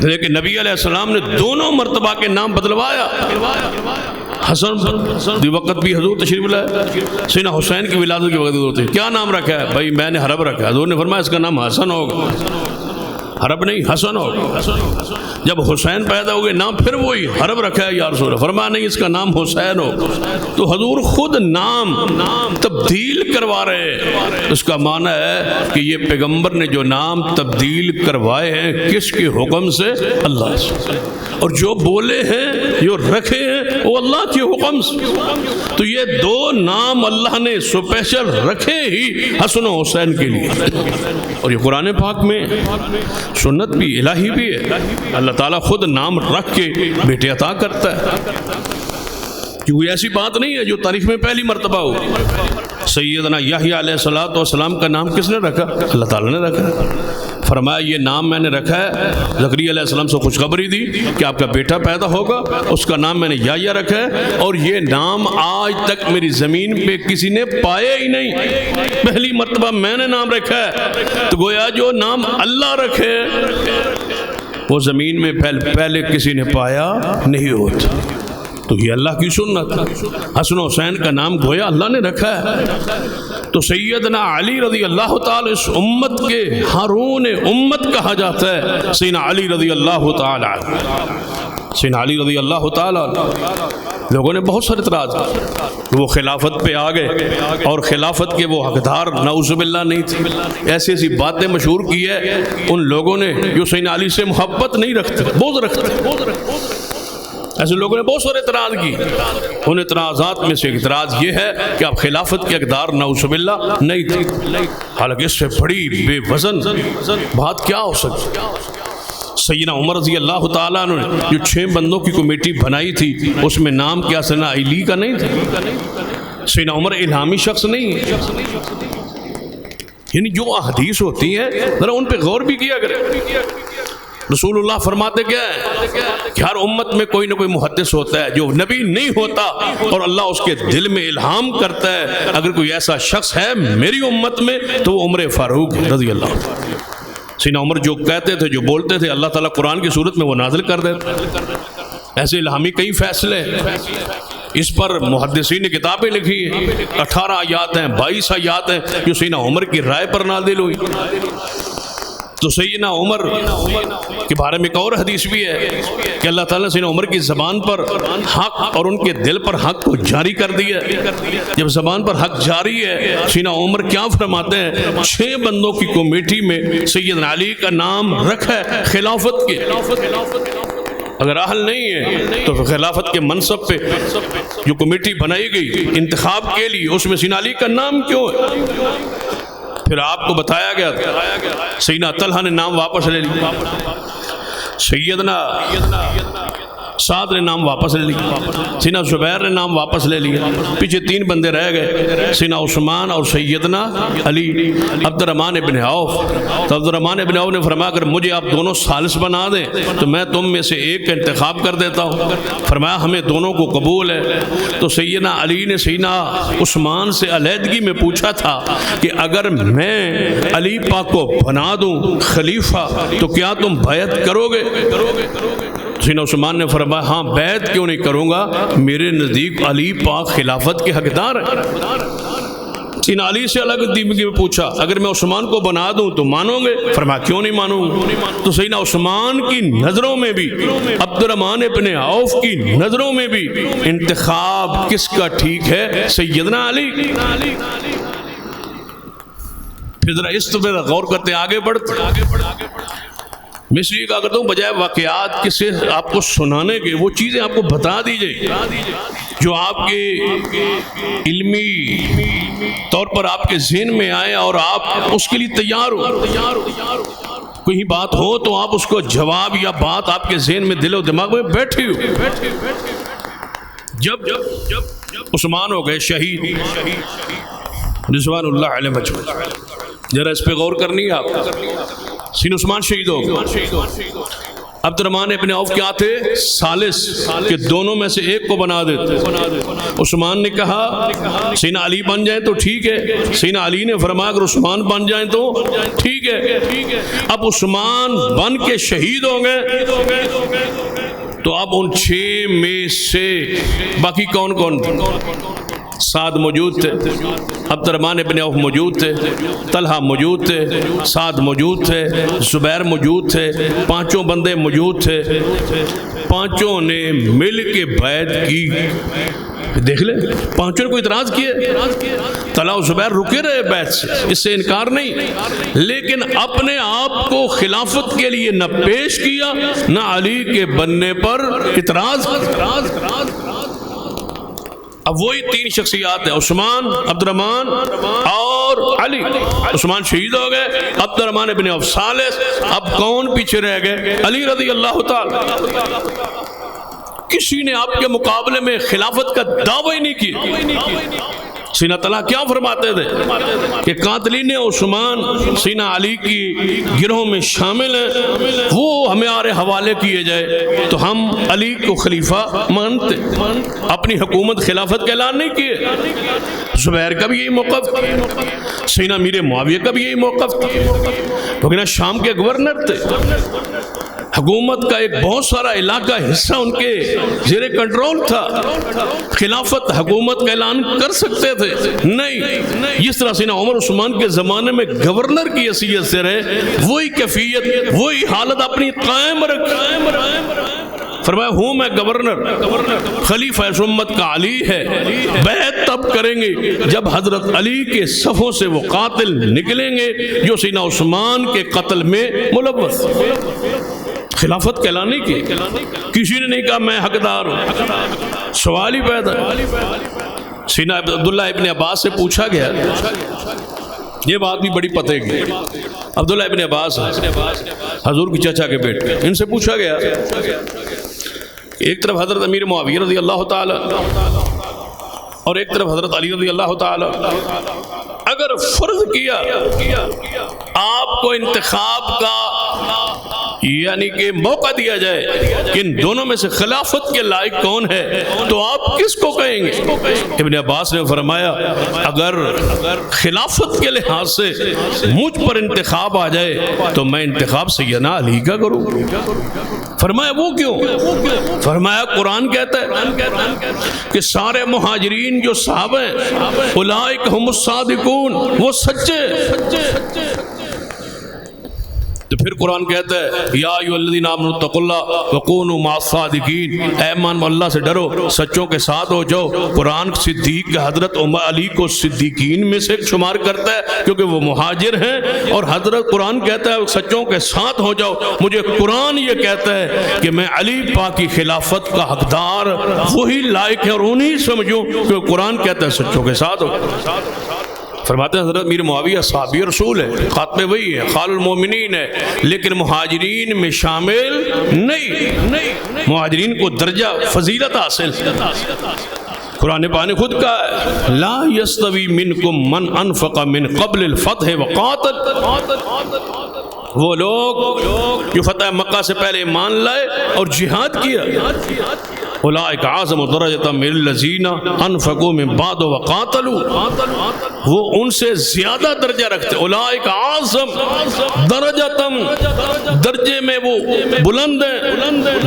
Speaker 1: لیکن نبی علیہ السلام نے دونوں مرتبہ کے نام بدلوایا۔ حسن وقت بھی حضور تشریف لائے، سیدنا حسین کی ولادت کے وقت حضور تھے، کیا نام رکھا ہے؟ بھائی میں نے حرب رکھا ہے۔ حضور نے فرمایا اس کا نام حسن ہوگا، حرب نہیں حسن ہوگا۔ جب حسین پیدا ہوئے نام پھر وہی حرب رکھا ہے یا رسول اللہ، فرمایا نہیں اس کا نام حسین ہوگا۔ تو حضور خود نام تبدیل کروا رہے ہیں، اس کا معنی ہے کہ یہ پیغمبر نے جو نام تبدیل کروائے ہیں کس کے حکم سے؟ اللہ سے، اور جو بولے ہیں جو رکھے ہیں وہ اللہ کے حکم سے۔ تو یہ دو نام اللہ نے سپیشل رکھے ہی حسن و حسین کے لیے، اور یہ قرآن پاک میں سنت بھی الہی بھی ہے، اللہ تعالیٰ خود نام رکھ کے بیٹے عطا کرتا ہے، کیونکہ ایسی بات نہیں ہے جو تاریخ میں پہلی مرتبہ ہو۔ سیدنا یحییٰ علیہ السلام کا نام کس نے رکھا؟ اللہ تعالیٰ نے رکھا۔ فرمایا یہ نام میں نے رکھا ہے، زکریا علیہ السلام سے خوشخبری دی کہ آپ کا بیٹا پیدا ہوگا، اس کا نام میں نے یحییٰ رکھا ہے، اور یہ نام آج تک میری زمین پہ کسی نے پایا ہی نہیں، پہلی مرتبہ میں نے نام رکھا ہے۔ تو گویا جو نام اللہ رکھے وہ زمین میں پہلے کسی نے پایا نہیں ہوتا۔ تو یہ اللہ کی سنت، حسن و حسین کا نام گویا اللہ نے رکھا ہے۔ تو سیدنا علی رضی اللہ تعالی اس امت کے ہارون امت کہا جاتا ہے، سیدنا علی رضی اللہ تعالی عنہ۔ سیدنا علی رضی اللہ تعالی عنہ لوگوں نے بہت سارے اعتراض کیے، وہ خلافت پہ آ گئے اور خلافت کے وہ حقدار نعوذ باللہ نہیں تھے، ایسی ایسی باتیں مشہور کی ہے ان لوگوں نے جو سیدنا علی سے محبت نہیں رکھتے، بغض رکھتے، ایسے لوگوں نے بہت سارے اعتراض کی۔ ان اعتراضات میں سے اعتراض یہ ہے کہ آپ خلافت کے حقدار نعوذ باللہ نہیں تھے، حالانکہ اس سے بڑی بے وزن بات کیا ہو سکتی۔ سیدنا عمر رضی اللہ تعالیٰ نے جو 6 بندوں کی کمیٹی بنائی تھی اس میں نام کیا سیدنا علی کا نہیں تھا۔ سیدنا عمر الہامی شخص نہیں ہے، یعنی جو احادیث ہوتی ہیں ذرا ان پہ غور بھی کیا کریں۔ رسول اللہ فرماتے کیا ہے کہ ہر امت میں کوئی نہ کوئی محدث ہوتا ہے جو نبی نہیں ہوتا اور اللہ اس کے دل میں الہام کرتا ہے، اگر کوئی ایسا شخص ہے میری امت میں تو وہ عمر فاروق رضی اللہ عنہ۔ سیدنا عمر جو کہتے تھے، جو بولتے تھے، اللہ تعالیٰ قرآن کی صورت میں وہ نازل کر دیتے۔ ایسے الہامی کئی فیصلے اس پر محدثین نے کتابیں لکھی ہیں، 18 آیات ہیں، 22 آیات ہیں جو سیدنا عمر کی رائے پر نازل ہوئی۔ تو سیدنا عمر کے بارے میں ایک اور حدیث بھی ہے کہ اللہ تعالیٰ نے سیدنا عمر کی زبان پر حق اور ان کے دل پر حق کو جاری کر دیا۔ جب زبان پر حق جاری ہے، سیدنا عمر کیا فرماتے ہیں، 6 بندوں کی کمیٹی میں سیدنا علی کا نام رکھا ہے خلافت کے۔ اگر اہل نہیں ہے تو خلافت کے منصب پہ جو کمیٹی بنائی گئی انتخاب کے لیے، اس میں سیدنا علی کا نام کیوں ہے؟ پھر آپ کو بتایا گیا سیدنا طلحہ نے نام واپس لے لیا، سیدنا سعد نے نام واپس لے لیا، سیدنا زبیر نے نام واپس لے لیا، پیچھے 3 بندے رہ گئے، سیدنا عثمان اور سیدنا علی۔ عبد الرحمن ابن عوف، تو عبد الرحمن ابن عوف نے فرمایا اگر مجھے آپ دونوں ثالث بنا دیں تو میں تم میں سے ایک کا انتخاب کر دیتا ہوں۔ فرمایا ہمیں دونوں کو قبول ہے۔ تو سیدنا علی نے سیدنا عثمان سے علیحدگی میں پوچھا تھا کہ اگر میں علی پاک کو بنا دوں خلیفہ تو کیا تم بیعت کرو گے؟ سیدنا عثمان نے فرمایا ہاں بیعت کیوں نہیں کروں گا، میرے نزدیک علی پاک خلافت کے حقدار ہیں۔ سیدنا علی سے الگ دیمگی میں پوچھا اگر میں عثمان کو بنا دوں تو مانو گے؟ فرمایا کیوں نہیں مانوں گا۔ تو سیدنا عثمان کی نظروں میں بھی، عبد الرحمن ابن عوف کی نظروں میں بھی انتخاب کس کا ٹھیک ہے؟ سیدنا علی۔ پھر ذرا اس پر غور کرتے آگے بڑھتے، میں اس لیے کہا کرتا ہوں بجائے واقعات کسی آپ کو سنانے کے وہ چیزیں آپ کو بتا دیجئے جو آپ کے علمی طور پر آپ کے ذہن میں آئے اور آپ اس کے لیے تیار ہو۔ کوئی بات ہو تو آپ اس کو جواب یا بات آپ کے ذہن میں دل و دماغ میں بیٹھی ہو۔ جب عثمان ہو گئے شہید رضوان اللہ علیہ مجمعین، ذرا اس پہ غور کرنی ہے آپ۔ سیدنا عثمان شہید ہو گئے، عبد الرحمن ابن عوف کیا تھے؟ ثالث، کہ دونوں میں سے ایک کو بنا دیتے۔ عثمان نے کہا سیدنا علی بن جائیں تو ٹھیک ہے، سیدنا علی نے فرمایا اگر عثمان بن جائیں تو ٹھیک ہے۔ اب عثمان بن کے شہید ہو گئے تو اب ان 6 میں سے باقی کون کون؟ سعد موجود تھے، عبد الرحمن ابن عوف موجود تھے، طلحہ موجود تھے، سعد موجود تھے، زبیر موجود تھے، 5 بندے موجود تھے، 5 نے مل کے بیعت کی۔ دیکھ لیں 5 نے کوئی اعتراض کیے؟ طلحہ و زبیر رکے رہے بیعت سے، اس سے انکار نہیں، لیکن اپنے آپ کو خلافت کے لیے نہ پیش کیا نہ علی کے بننے پر اعتراض۔ اب وہی 3 شخصیات ہیں، عثمان، عبد الرحمن اور علی۔ عثمان شہید ہو گئے، عبد الرحمن ابن عوف ثالث، اب کون پیچھے رہ گئے؟ علی رضی اللہ تعالی۔ کسی نے آپ کے مقابلے میں خلافت کا دعویٰ ہی نہیں کیا، سینہ طلحہ کیا فرماتے تھے کہ قاتلین عثمان سینہ علی کی گروہ میں شامل ہیں، وہ ہمیں آرے حوالے کیے جائے تو ہم علی کو خلیفہ مانتے، اپنی حکومت خلافت کا اعلان نہیں کیے۔ زبیر کا بھی یہی موقف، سینہ میر معاویہ کا بھی یہی موقف، لیکن شام کے گورنر تھے، حکومت کا ایک بہت سارا علاقہ حصہ ان کے زیر کنٹرول تھا، خلافت حکومت کا اعلان کر سکتے تھے نہیں۔ جس طرح سینہ عمر عثمان کے زمانے میں گورنر کی حیثیت سے رہے، وہی کیفیت وہی حالت اپنی قائم رکھ، فرمایا ہوں میں گورنر، خلیفہ اس امت کا علی ہے، بیعت تب کریں گے جب حضرت علی کے صفوں سے وہ قاتل نکلیں گے جو سینہ عثمان کے قتل میں ملوث۔ خلافت کا اعلان نہیں کی، کسی نے نہیں کہا میں حقدار ہوں، سوال ہی پیدا۔ سینہ عبداللہ ابن عباس سے پوچھا گیا، یہ بات بھی بڑی پتہ کی، عبداللہ ابن عباس حضور کی چچا کے بیٹے، ان سے پوچھا گیا، ایک طرف حضرت امیر معاویہ رضی اللہ تعالی اور ایک طرف حضرت علی رضی اللہ تعالی، اگر فرض کیا آپ کو انتخاب کا یعنی کہ موقع دیا جائے کہ ان دونوں میں سے خلافت کے لائق کون ہے تو آپ کس کو کہیں گے؟ ابن عباس نے فرمایا اگر خلافت کے لحاظ سے مجھ پر انتخاب آ جائے تو میں انتخاب سیدنا علی کا کروں۔ فرمایا وہ کیوں؟ فرمایا قرآن کہتا ہے کہ سارے مہاجرین جو صحابہ ہیں اولئک ہم الصادقون، وہ سچے۔ تو پھر قرآن کہتا ہے یا ایھا الذین آمنوا اتقوا اللہ وکونوا مع الصادقین، اے ایمان اللہ سے ڈرو، سچوں کے ساتھ ہو جاؤ۔ قرآن صدیق حضرت عمر علی کو صدیقین میں سے شمار کرتا ہے کیونکہ وہ مہاجر ہیں، اور حضرت قرآن کہتا ہے سچوں کے ساتھ ہو جاؤ۔ مجھے قرآن یہ کہتا ہے کہ میں علی پاک کی خلافت کا حقدار وہی لائق ہے اور انہیں سمجھوں کہ قرآن کہتا ہے سچوں کے ساتھ ہو۔ فرماتے ہیں حضرت میر معاویہ صحابی رسول ہے، خاتمے وہی ہے، خال المومنین ہے، لیکن مہاجرین میں شامل نہیں، مہاجرین کو درجہ فضیلت حاصل۔ قرآن پاک نے خود کہا ہے لا یستوی منکم من انفق من قبل الفتح وقاتل، وہ لوگ جو فتح مکہ سے پہلے ایمان لائے اور جہاد کیا، اولئک اعظم درجۃ من الذین انفقوا من بعد وقاتلوا، وہ ان سے زیادہ درجہ رکھتے، اولئک اعظم درجۃ، درجے میں وہ بلند ہیں،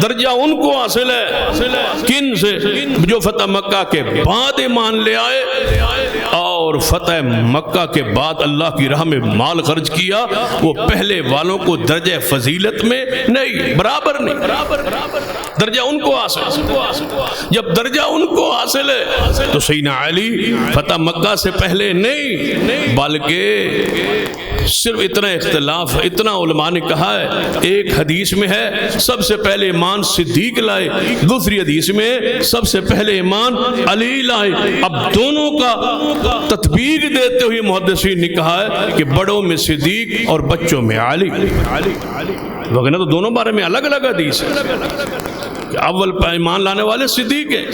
Speaker 1: درجہ ان کو حاصل ہے کن سے؟ جو فتح مکہ کے بعد ایمان لے آئے اور فتح مکہ کے بعد اللہ کی راہ میں مال خرچ کیا، وہ پہلے والوں کو درجہ فضیلت میں نہیں، برابر نہیں، درجہ ان کو حاصل۔ جب درجہ ان کو حاصل ہے تو سیدنا علی فتح مکہ سے پہلے نہیں، بلکہ صرف اتنا اختلاف، اتنا علماء نے کہا ہے، ایک حدیث میں ہے سب سے پہلے ایمان صدیق لائے، دوسری حدیث میں سب سے پہلے ایمان علی لائے۔ اب دونوں کا تطبیق دیتے ہوئے محدثین نے کہا ہے کہ بڑوں میں صدیق اور بچوں میں علی، وگرنہ تو دونوں بارے میں الگ الگ حدیث ہے۔ اول ایمان لانے والے صدیق ہے،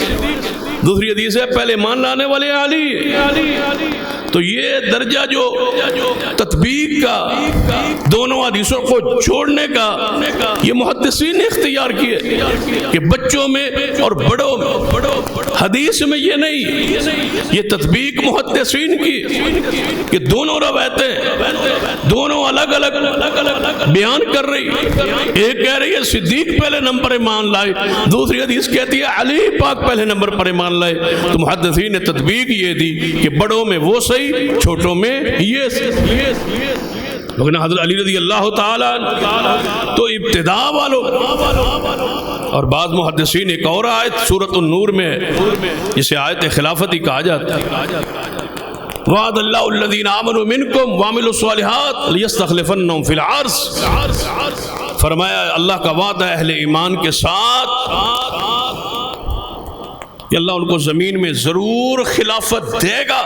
Speaker 1: دوسری حدیث ہے پہلے ایمان لانے والے علی۔ تو یہ درجہ جو تطبیق کا، دونوں حدیثوں کو جوڑنے کا یہ محدثین نے اختیار کیے کہ بچوں میں اور بڑوں میں، حدیث میں یہ نہیں، یہ تطبیق محدثین کی کہ دونوں روایتیں دونوں الگ الگ بیان کر رہی، ایک کہہ رہی ہے صدیق پہلے نمبر ایمان لائے، دوسری حدیث کہتی ہے علی پاک پہلے نمبر پر ایمان لائے۔ تو محدثین نے تطبیق یہ دی کہ بڑوں میں وہ صحیح، چھوٹوں میں یہ لیکن حضرت علی رضی اللہ تعالی تو ابتدا والوں، اور بعض محدثین ایک اور آیت سورۃ النور میں جسے آیت خلافت ہی کہا جاتا ہے، وعد اللہ الذین آمنوا منکم وعملوا الصالحات لیستخلفنہم فی الارض، فرمایا اللہ کا وعدہ اہل ایمان کے ساتھ کہ اللہ ان کو زمین میں ضرور خلافت دے گا.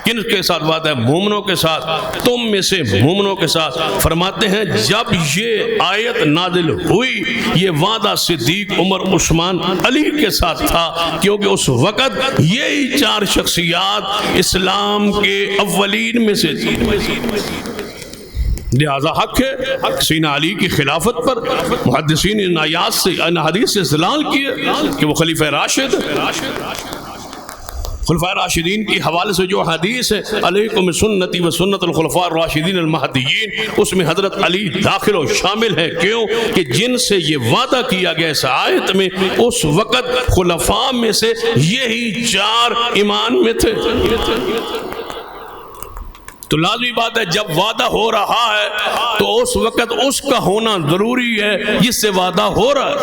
Speaker 1: کن کے ساتھ وعدہ ہے؟ مومنوں کے ساتھ. تم میں سے مومنوں کے ساتھ. فرماتے ہیں جب یہ آیت نازل ہوئی یہ وعدہ صدیق، عمر، عثمان، علی کے ساتھ تھا، کیونکہ اس وقت یہی 4 شخصیات اسلام کے اولین میں سے تھی. لہذا حق ہے سیدنا علی کی خلافت پر. محدثین ان آیات سے، ان حدیث سے استدلال کیے کہ وہ خلیفہ راشد. خلفاء راشدین کی حوالے سے جو حدیث ہے علیکم سنتی و سنت الخلفاء الراشدین المہدیین، اس میں حضرت علی داخل و شامل ہے. کیوں کہ جن سے یہ وعدہ کیا گیا اس آیت میں اس وقت خلفاء میں سے یہی 4 ایمان میں تھے. تو لازمی بات ہے جب وعدہ ہو رہا ہے تو اس وقت اس کا ہونا ضروری ہے جس سے وعدہ ہو رہا ہے.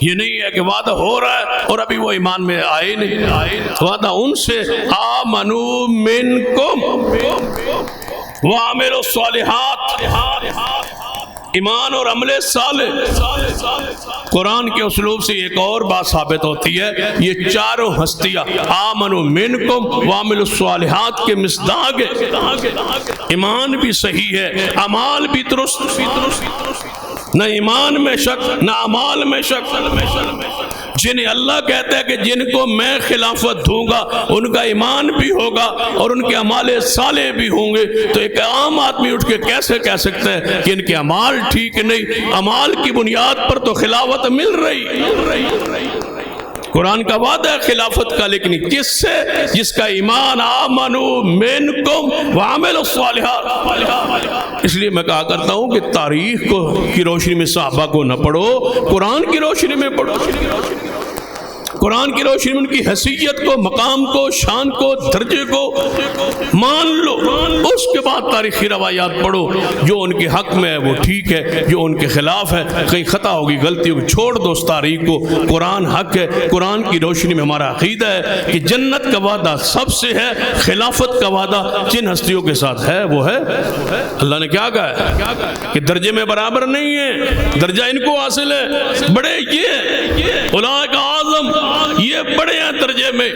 Speaker 1: یہ نہیں ہے کہ وعدہ ہو رہا ہے اور ابھی وہ ایمان میں آئے نہیں. وعدہ ان سے آمنوا منکم وعملوا الصالحات، ایمان اور عمل صالح. قرآن کے اسلوب سے ایک اور بات ثابت ہوتی ہے، یہ 4 ہستیاں آمنوا منکم وعملوا الصالحات کے مصداق ہے. ایمان بھی صحیح ہے، اعمال بھی درست. نہ ایمان میں شک نہ اعمال میں شک. جنہیں اللہ کہتا ہے کہ جن کو میں خلافت دوں گا ان کا ایمان بھی ہوگا اور ان کے اعمال صالح بھی ہوں گے. تو ایک عام آدمی اٹھ کے کیسے کہہ سکتا ہے کہ ان کے اعمال ٹھیک نہیں؟ اعمال کی بنیاد پر تو خلافت مل رہی. قرآن کا وعدہ ہے خلافت کا، لیکن کس سے؟ جس کا ایمان آمنوا منکم وعملوا الصالحات. اس لیے میں کہا کرتا ہوں کہ تاریخ کی روشنی میں صحابہ کو نہ پڑھو، قرآن کی روشنی میں پڑھو. قرآن کی روشنی میں ان کی حیثیت کو، مقام کو، شان کو، درجے کو مان لو. اس کے بعد تاریخی روایات پڑھو. جو ان کے حق میں ہے وہ ٹھیک ہے، جو ان کے خلاف ہے کہیں خطا ہوگی، غلطی ہوگی، چھوڑ دو اس تاریخ کو. قرآن حق ہے. قرآن کی روشنی میں ہمارا عقیدہ ہے کہ جنت کا وعدہ سب سے ہے، خلافت کا وعدہ جن ہستیوں کے ساتھ ہے وہ ہے. اللہ نے کیا کہا ہے کہ درجے میں برابر نہیں ہے، درجہ ان کو حاصل ہے، بڑے یہ اولئک اعظم، یہ بڑے ہیں درجے میں.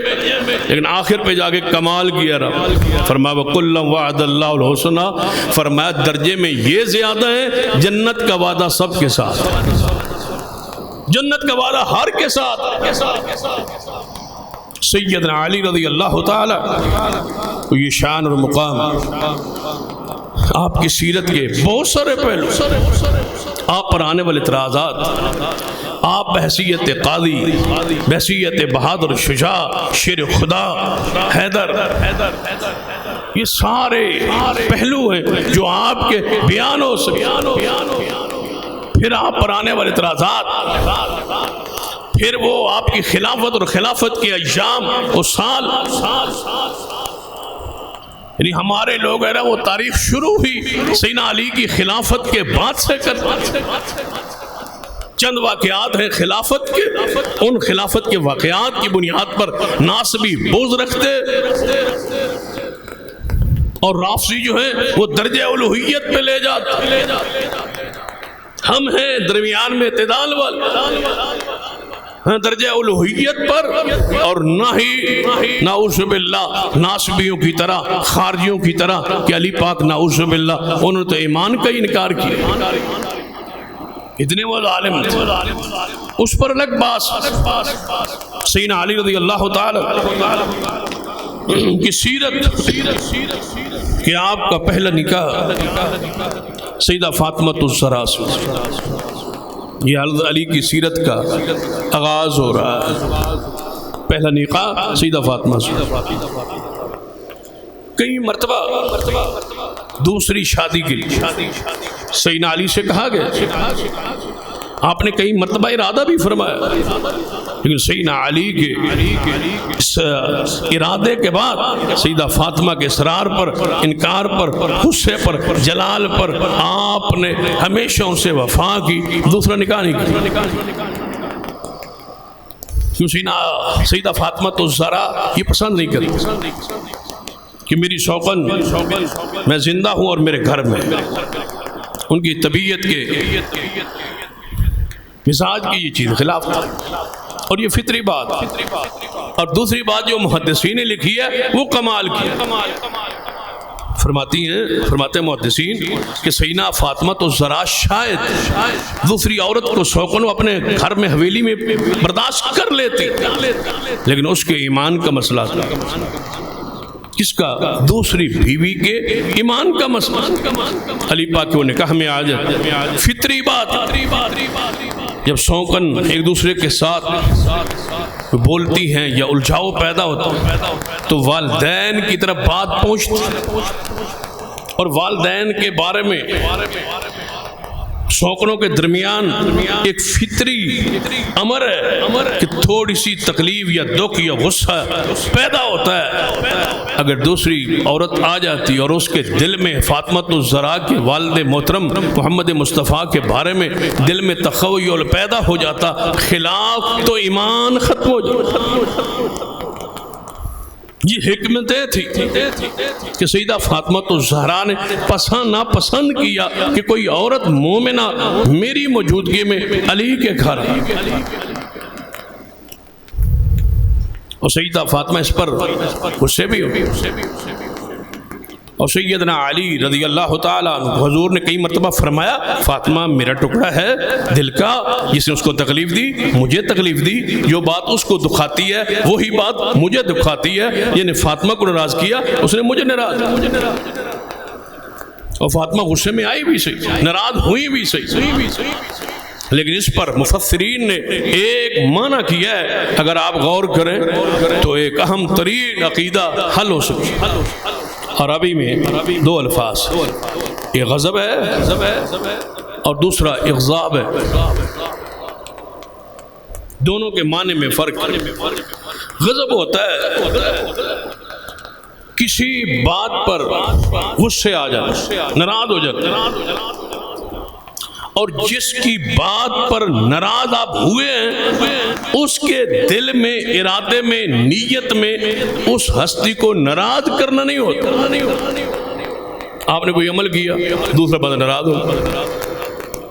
Speaker 1: لیکن آخر پہ جا کے کمال کیا رہا. فرمایا وَكُلًّا وَعَدَ اللَّهُ الْحُسْنَىٰ، فرمایا درجے میں یہ زیادہ ہے، جنت کا وعدہ سب کے ساتھ، جنت کا وعدہ ہر کے ساتھ. سیدنا علی رضی اللہ تعالی یہ شان اور مقام، آپ کی سیرت کے بہت سارے پہلو، آپ پر آنے والے اعتراضات، آپ بحیثیت قاضی، بحیثیت بہادر شجاع، شیر خدا، حیدر، یہ سارے پہلو ہیں جو آپ کے بیانوں سے، پھر آپ پر آنے والے اعتراضات، پھر وہ آپ کی خلافت اور خلافت کے ایام اور سال. یعنی ہمارے لوگ ہے نا وہ تاریخ شروع ہوئی سیدنا علی کی خلافت کے بعد سے کرتے. چند واقعات ہیں خلافت کے، ان خلافت کے واقعات کی بنیاد پر ناسبی بغض رکھتے اور رافضی جو ہیں وہ درجہ الوہیت پہ لے جاتے. ہم ہیں درمیان میں اعتدال والے، درجہ الوہیت پر، اور نہ ہی نعوذ باللہ ناسبیوں کی طرح، خارجیوں کی طرح کہ علی پاک نعوذ باللہ انہوں نے تو ایمان کا انکار کیا. اتنے وہ ظالم تھے، اس پر الگ بات. سیدنا علی رضی اللہ تعالی کی سیرت کہ آپ کا پہلا نکاح سیدہ فاطمہ الزہرا سے، یہ حضرت علی کی سیرت کا آغاز ہو رہا ہے. پہلا نکاح سیدہ فاطمہ سے، کئی مرتبہ دوسری شادی کے لیے سیدنا علی سے کہا گیا، آپ نے کئی مرتبہ ارادہ بھی فرمایا، لیکن سیدنا علی کے اس ارادے کے بعد سیدہ فاطمہ کے اصرار پر، انکار پر، غصے پر، جلال پر آپ نے ہمیشہ ان سے وفا کی، دوسرا نکاح نہیں کیا. کیوں سیدہ فاطمہ الزہرا یہ پسند نہیں کرتی کہ میری شوقن میں زندہ ہوں اور میرے گھر میں. ان کی طبیعت کے مزاج کی یہ چیز خلاف تھا، اور یہ فطری بات. اور دوسری بات جو محدثین نے لکھی ہے وہ کمال کی. فرماتے ہیں محدثین کہ سیدہ فاطمہ تو ذرا شاید دوسری عورت کو سوکنوں اپنے گھر میں حویلی میں برداشت کر لیتی، لیکن اس کے ایمان کا مسئلہ تھا. کس کا؟ دوسری بیوی کے ایمان کا مسئلہ. علی پاک کے نکاح میں آ جائے فطری بات. جب سوکن ایک دوسرے کے ساتھ بولتی ہیں یا الجھاؤ پیدا ہوتا تو والدین کی طرف بات پہنچتی، اور والدین کے بارے میں سوکنوں کے درمیان ایک فطری امر ہے کہ تھوڑی سی تکلیف یا دکھ یا غصہ پیدا ہوتا ہے. اگر دوسری عورت آ جاتی اور اس کے دل میں فاطمۃ الزہرا کے والد محترم محمد مصطفیٰ کے بارے میں دل میں تخیل پیدا ہو جاتا، خلاف تو ایمان ختم ہو جاتا. یہ حکمتیں تھی کہ سیدہ فاطمۃ الزہرا نے ناپسند کیا کہ کوئی عورت مومنہ میری موجودگی میں علی کے گھر. اور سیدہ فاطمہ اس پر غصے بھی ہوئی. اور سیدنا علی رضی اللہ تعالیٰ عنہ حضور نے کئی مرتبہ فرمایا فاطمہ میرا ٹکڑا ہے دل کا، جس نے اس کو تکلیف دی مجھے تکلیف دی، جو بات اس کو دکھاتی ہے وہی بات مجھے دکھاتی ہے. یعنی فاطمہ کو ناراض کیا اس نے مجھے ناراض. اور فاطمہ غصے میں آئی بھی صحیح، ناراض ہوئی بھی صحیح، لیکن اس پر مفسرین نے ایک معنی کیا ہے. اگر آپ غور کریں تو ایک اہم ترین عقیدہ حل ہو سکتا. عربی میں دو الفاظ، ایک غضب ہے اور دوسرا اغضاب ہے. دونوں کے معنی میں فرق ہے. غضب ہوتا ہے کسی بات پر غصے آ جانا، ناراض ہو جانا، اور جس کی بات پر ناراض آپ ہوئے ہیں اس کے دل میں، ارادے میں، نیت میں اس ہستی کو ناراض کرنا نہیں ہوتا. آپ نے کوئی عمل کیا دوسرا بندہ ناراض ہو.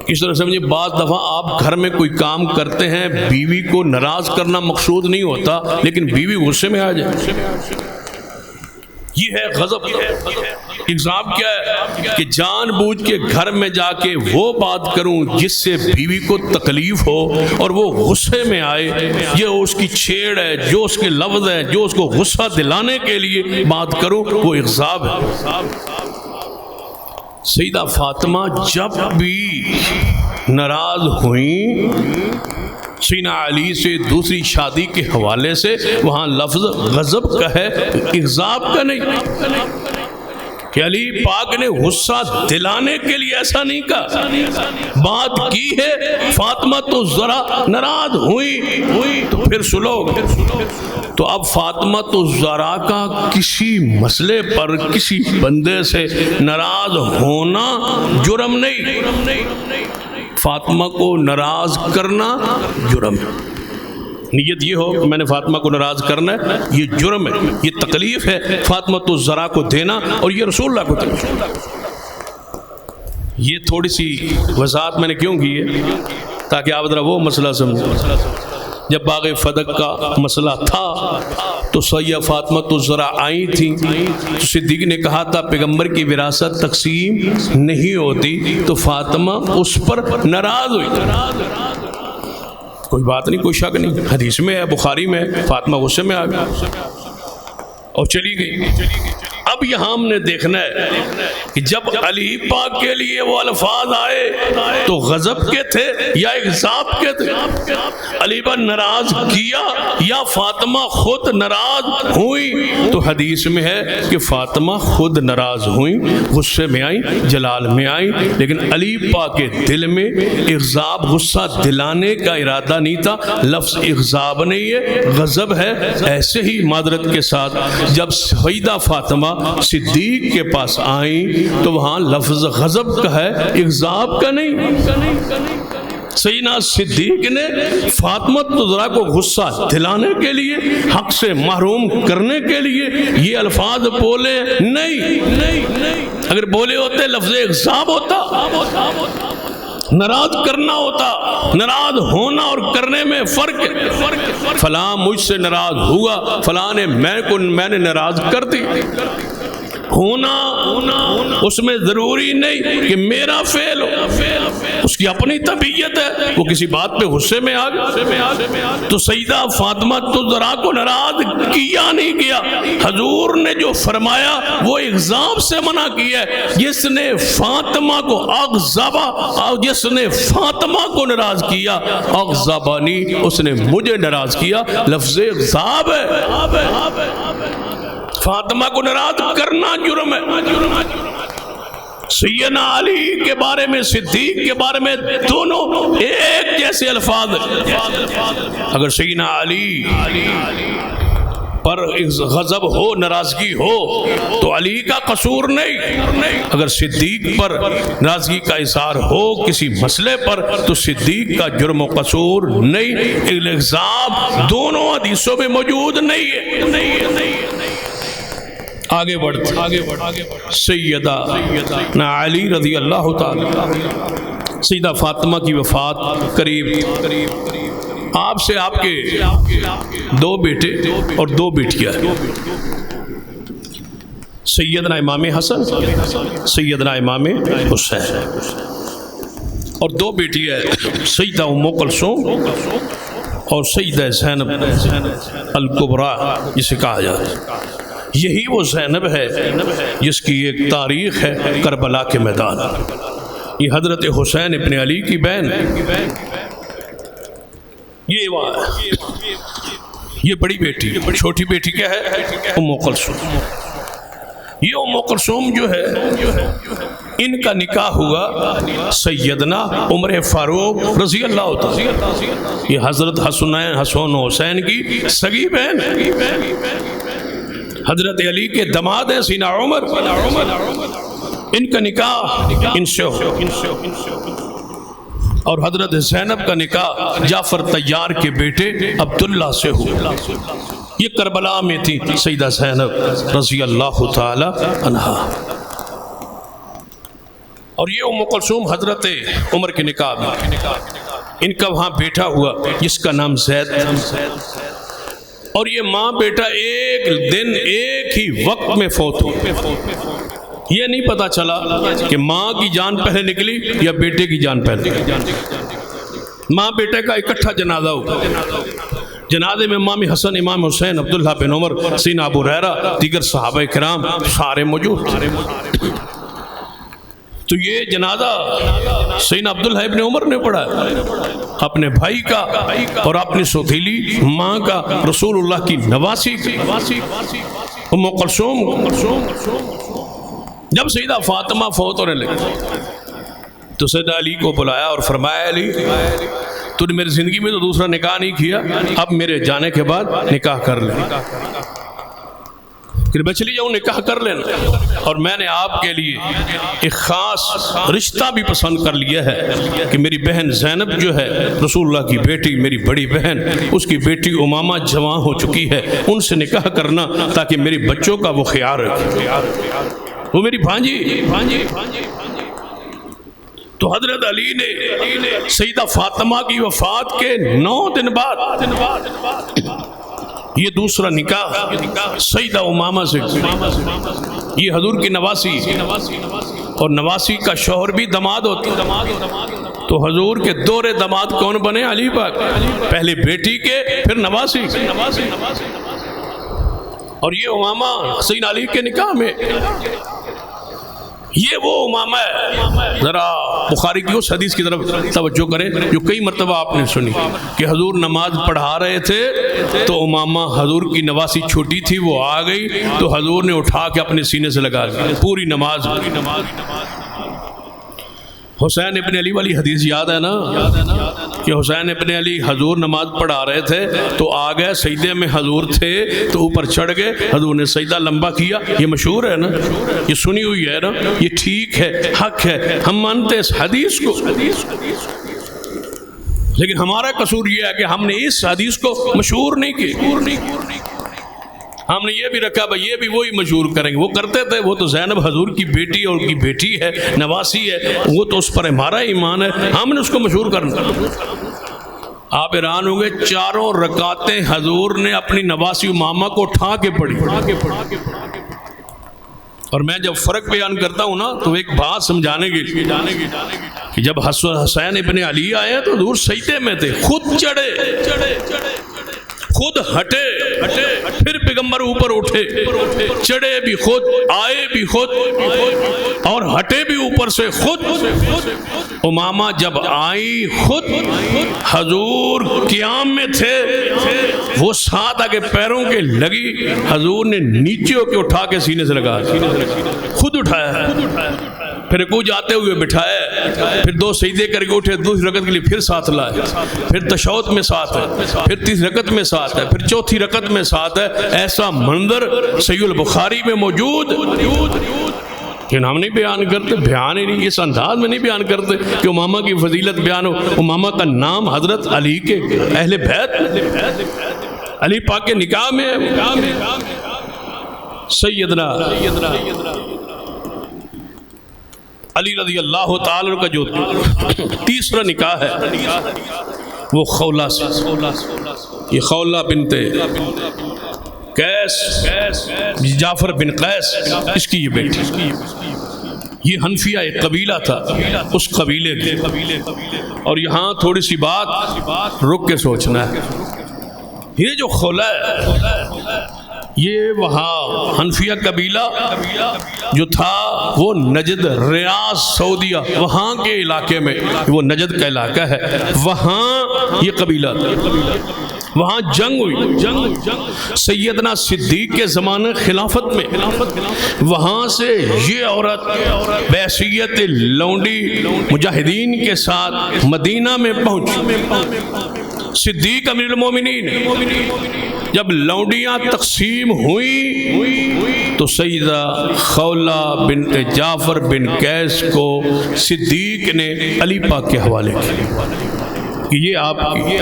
Speaker 1: اس طرح سمجھے بعض دفعہ آپ گھر میں کوئی کام کرتے ہیں، بیوی کو ناراض کرنا مقصود نہیں ہوتا لیکن بیوی غصے میں آ جائے، یہ ہے غضب. اغضاب کیا ہے کہ جان بوجھ کے گھر میں جا کے وہ بات کروں جس سے بیوی کو تکلیف ہو اور وہ غصے میں آئے. یہ اس کی چھیڑ ہے، جو اس کے لفظ ہے، جو اس کو غصہ دلانے کے لیے بات کروں، وہ اغضاب ہے. سیدہ فاطمہ جب بھی ناراض ہوئیں سیدنا علی سے دوسری شادی کے حوالے سے، وہاں لفظ غضب کا ہے، اغضاب کا نہیں. کہ علی پاک نے غصہ دلانے کے لیے ایسا نہیں کہا، بات کی ہے فاطمہ تو ذرا ناراض ہوئی تو پھر سلو. تو اب فاطمہ تو ذرا کا کسی مسئلے پر کسی بندے سے ناراض ہونا جرم نہیں، فاطمہ کو ناراض کرنا جرم ہے. نیت یہ ہو کہ میں نے فاطمہ کو ناراض کرنا ہے، یہ جرم ہے، یہ تکلیف ہے فاطمہ تو ذرا کو دینا، اور یہ رسول اللہ کو دینا. یہ تھوڑی سی وضاحت میں نے کیوں کی ہے تاکہ آپ ذرا وہ مسئلہ سمجھیں. جب باغ فدق کا مسئلہ تھا تو سیدہ فاطمہ تو ذرا آئی تھیں، تو صدیق نے کہا تھا پیغمبر کی وراثت تقسیم نہیں ہوتی، تو فاطمہ اس پر ناراض ہوئی. کوئی بات نہیں، کوئی شک نہیں، حدیث میں ہے، بخاری میں ہے. فاطمہ غصے میں آ گئی اور چلی گئی. اب یہاں ہم نے دیکھنا ہے کہ جب علی پاک کے لیے وہ الفاظ آئے تو غضب کے تھے یا اغضاب کے تھے؟ علی پر ناراض کیا یا فاطمہ خود ناراض ہوئی؟ تو حدیث میں ہے کہ فاطمہ خود ناراض ہوئیں، غصے میں آئیں، جلال میں آئیں، لیکن علی پاک کے دل میں اغضاب، غصہ دلانے کا ارادہ نہیں تھا. لفظ اغضاب نہیں ہے، غضب ہے. ایسے ہی معذرت کے ساتھ جب سیدہ فاطمہ صدیق کے پاس آئیں تو وہاں لفظ غضب کا ہے، اغضاب کا نہیں. سیدنا صدیق نے فاطمہ الزہرا کو غصہ دلانے کے لیے، حق سے محروم کرنے کے لیے یہ الفاظ بولے نہیں. اگر بولے ہوتے لفظ اغضاب ہوتا. ناراض کرنا ہوتا، ناراض ہونا اور کرنے میں فرق ہے۔ فلاں مجھ سے ناراض ہوا، فلاں نے میں نے ناراض کر دی۔ ہونا اس میں ضروری نہیں کہ میرا فعل ہو، اس کی اپنی طبیعت ہے، وہ کسی بات پہ غصے میں آ گیا۔ تو سیدہ فاطمہ تو ذرا کو ناراض کیا نہیں گیا، حضور نے جو فرمایا وہ اغضاب سے منع کیا ہے۔ جس نے فاطمہ کو اغضبا، جس نے فاطمہ کو ناراض کیا، اغضبانی، اس نے مجھے ناراض کیا، لفظ اغضاب ہے۔ فاطمہ کو ناراض کرنا جرم ہے۔ سیدنا علی کے بارے میں، صدیق کے بارے میں دونوں ایک جیسے الفاظ ہیں۔ اگر سیدنا علی پر غضب ہو، ناراضگی ہو تو علی کا قصور نہیں، اگر صدیق پر ناراضگی کا اظہار ہو کسی مسئلے پر تو صدیق کا جرم و قصور نہیں۔ اغضاب دونوں حدیثوں میں موجود نہیں ہے۔ آگے بڑھ سیدہ علی رضی اللہ تعالی، سیدہ فاطمہ کی وفات قریب آپ سے آپ کے 2 بیٹے اور 2 بیٹیاں، سیدنا امام حسن، سیدنا امام حسین، اور 2 بیٹیاں سیدہ ام کلثوم اور سیدہ زینب الکبریٰ جسے کہا جاتا ہے۔ یہی وہ زینب ہے جس کی ایک تاریخ ہے کربلا کے میدان۔ یہ حضرت حسین ابن علی کی بہن، یہ بڑی بیٹی، چھوٹی بیٹی کیا ہے؟ ام کلثوم۔ یہ ام کلثوم جو ہے ان کا نکاح ہوا سیدنا عمر فاروق رضی اللہ تعالی، یہ حضرت حسن و حسین کی سگی بہن ہے، حضرت علی کے دماد ہیں سیدنا عمر، ان کا نکاح ان سے ہو، اور حضرت زینب کا نکاح جعفر طیار کے بیٹے عبداللہ سے ہو۔ یہ کربلا میں تھی سیدہ زینب رضی اللہ تعالی عنہا، اور یہ ام کلثوم حضرت عمر کے نکاح میں، ان کا وہاں بیٹا ہوا جس کا نام زید، اور یہ ماں بیٹا ایک دن ایک ہی وقت میں فوت ہو۔ یہ نہیں پتا چلا کہ ماں کی جان پہلے نکلی یا بیٹے کی جان پہلے نکلی۔ ماں بیٹے کا اکٹھا جنازہ ہوا، جنازے میں امام حسن، امام حسین، عبداللہ بن عمر، سیدنا ابو ہریرہ، دیگر صحابہ کرام سارے موجود تھے۔ تو یہ جنازہ سیدنا عبداللہ ابن عمر نے پڑھا اپنے بھائی کا اور اپنی سوتیلی ماں کا، رسول اللہ کی نواسی ام کلثوم۔ جب سیدہ فاطمہ فوت ہونے لگی تو سیدنا علی کو بلایا اور فرمایا، علی تو نے میری زندگی میں تو دوسرا نکاح نہیں کیا، اب میرے جانے کے بعد نکاح کر لے، کہ میں چلی جاؤں نکاح کر لینا، اور میں نے آپ کے لیے ایک خاص رشتہ بھی پسند کر لیا ہے کہ میری بہن زینب جو ہے رسول اللہ کی بیٹی، میری بڑی بہن، اس کی بیٹی امامہ جوان ہو چکی ہے، ان سے نکاح کرنا تاکہ میری بچوں کا وہ خیال رکھے، وہ میری بھانجی۔ تو حضرت علی نے سیدہ فاطمہ کی وفات کے 9 دن بعد یہ دوسرا نکاح سیدہ امامہ سے، یہ حضور کی نواسی، اور نواسی کا شوہر بھی دماد ہوتا، تو حضور کے دورے دماد کون بنے؟ علی پاک، پہلے بیٹی کے پھر نواسی، اور یہ امامہ سیدنا علی کے نکاح میں، یہ وہ امامہ ہے۔ ذرا بخاری کی اس حدیث کی طرف توجہ کریں جو کئی مرتبہ آپ نے سنی کہ حضور نماز پڑھا رہے تھے تو امامہ حضور کی نواسی چھوٹی تھی، وہ آ گئی تو حضور نے اٹھا کے اپنے سینے سے لگا دی پوری نماز۔ حسین ابن علی والی حدیث یاد ہے نا کہ حسین ابن علی حضور نماز پڑھا رہے تھے تو آ گئے، سجدے میں حضور تھے تو اوپر چڑھ گئے، حضور نے سجدہ لمبا کیا۔ یہ مشہور ہے نا، یہ سنی ہوئی ہے نا، یہ ٹھیک ہے، حق ہے، ہم مانتے اس حدیث کو، لیکن ہمارا قصور یہ ہے کہ ہم نے اس حدیث کو مشہور نہیں کی۔ ہم نے یہ بھی رکھا بھائی یہ بھی وہی مشہور کریں گے، وہ کرتے تھے، وہ تو زینب حضور کی بیٹی اور کی بیٹی ہے، نواسی ہے، وہ تو اس پر ہمارا ایمان ہے، ہم نے اس کو مشہور کرنا۔ آپ حیران ہوں گے 4 رکعتیں حضور نے اپنی نواسی امامہ کو اٹھا کے پڑھی۔ اور میں جب فرق بیان کرتا ہوں نا تو ایک بات سمجھانے کے لیے کہ جب حسین ابن علی آئے تو حضور سجدے میں تھے، خود چڑھے، خود ہٹے، پھر پیغمبر اوپر اٹھے، چڑھے بھی خود، آئے بھی خود، اور ہٹے بھی اوپر سے خود۔ امامہ جب آئی خود، حضور قیام میں تھے، وہ ساتھ آگے پیروں کے لگی، حضور نے نیچے ہو کے اٹھا کے سینے سے لگا، خود اٹھایا، پھر رکوع جاتے ہوئے بٹھایا، پھر 2 سجدے کر کے اٹھے، دوسری رکعت کے لیے پھر ساتھ لائے، پھر تشہد میں ساتھ ہے، پھر تیسری رکعت میں ساتھ ہے، پھر چوتھی رکعت میں ساتھ ہے۔ ایسا منظر صحیح البخاری میں موجود، لیکن ہم نہیں بیان کرتے، بیان ہی نہیں، اس انداز میں نہیں بیان کرتے کہ امامہ کی فضیلت بیان ہو۔ امامہ کا نام حضرت علی کے اہل بیت، علی پاک کے نکاح میں سیدنا علی رضی اللہ تعالی کا جو تیسرا نکاح ہے وہ خولہ سے، یہ خولہ بنت قیس، جعفر بن قیس، اس کی یہ بیٹی، یہ حنفیہ ایک قبیلہ تھا، اس قبیلے کے۔ اور یہاں تھوڑی سی بات رک کے سوچنا ہے، یہ جو خولہ ہے یہ وہاں حنفیہ قبیلہ جو تھا وہ نجد، ریاض، سعودیہ، وہاں کے علاقے میں، وہ نجد کا علاقہ ہے، وہاں یہ قبیلہ تھا، وہاں جنگ ہوئی سیدنا صدیق کے زمانے خلافت میں، وہاں سے یہ عورت بحیثیت لونڈی مجاہدین کے ساتھ مدینہ میں پہنچی۔ صدیق امیر المومنین جب لونڈیاں تقسیم ہوئی تو سیدہ خولہ بنت جعفر بن قیس کو صدیق نے علی پاک کے حوالے کیا کہ یہ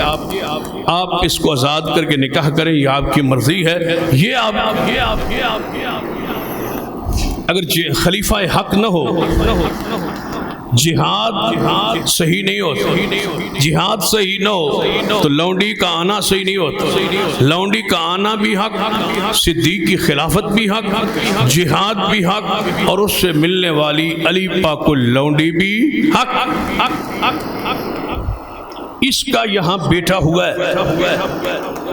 Speaker 1: آپ اس کو آزاد کر کے نکاح کریں، یہ آپ کی مرضی ہے، یہ آپ اگر خلیفہ حق نہ ہو، جہاد صحیح نہیں ہوتا، جہاد صحیح نہ ہو تو لونڈی کا آنا صحیح نہیں ہوتا، لونڈی کا آنا بھی حق، صدیق کی خلافت بھی حق، جہاد بھی حق، اور اس سے ملنے والی علی پاک لونڈی بھی حق۔ اس کا یہاں بیٹا ہوا ہے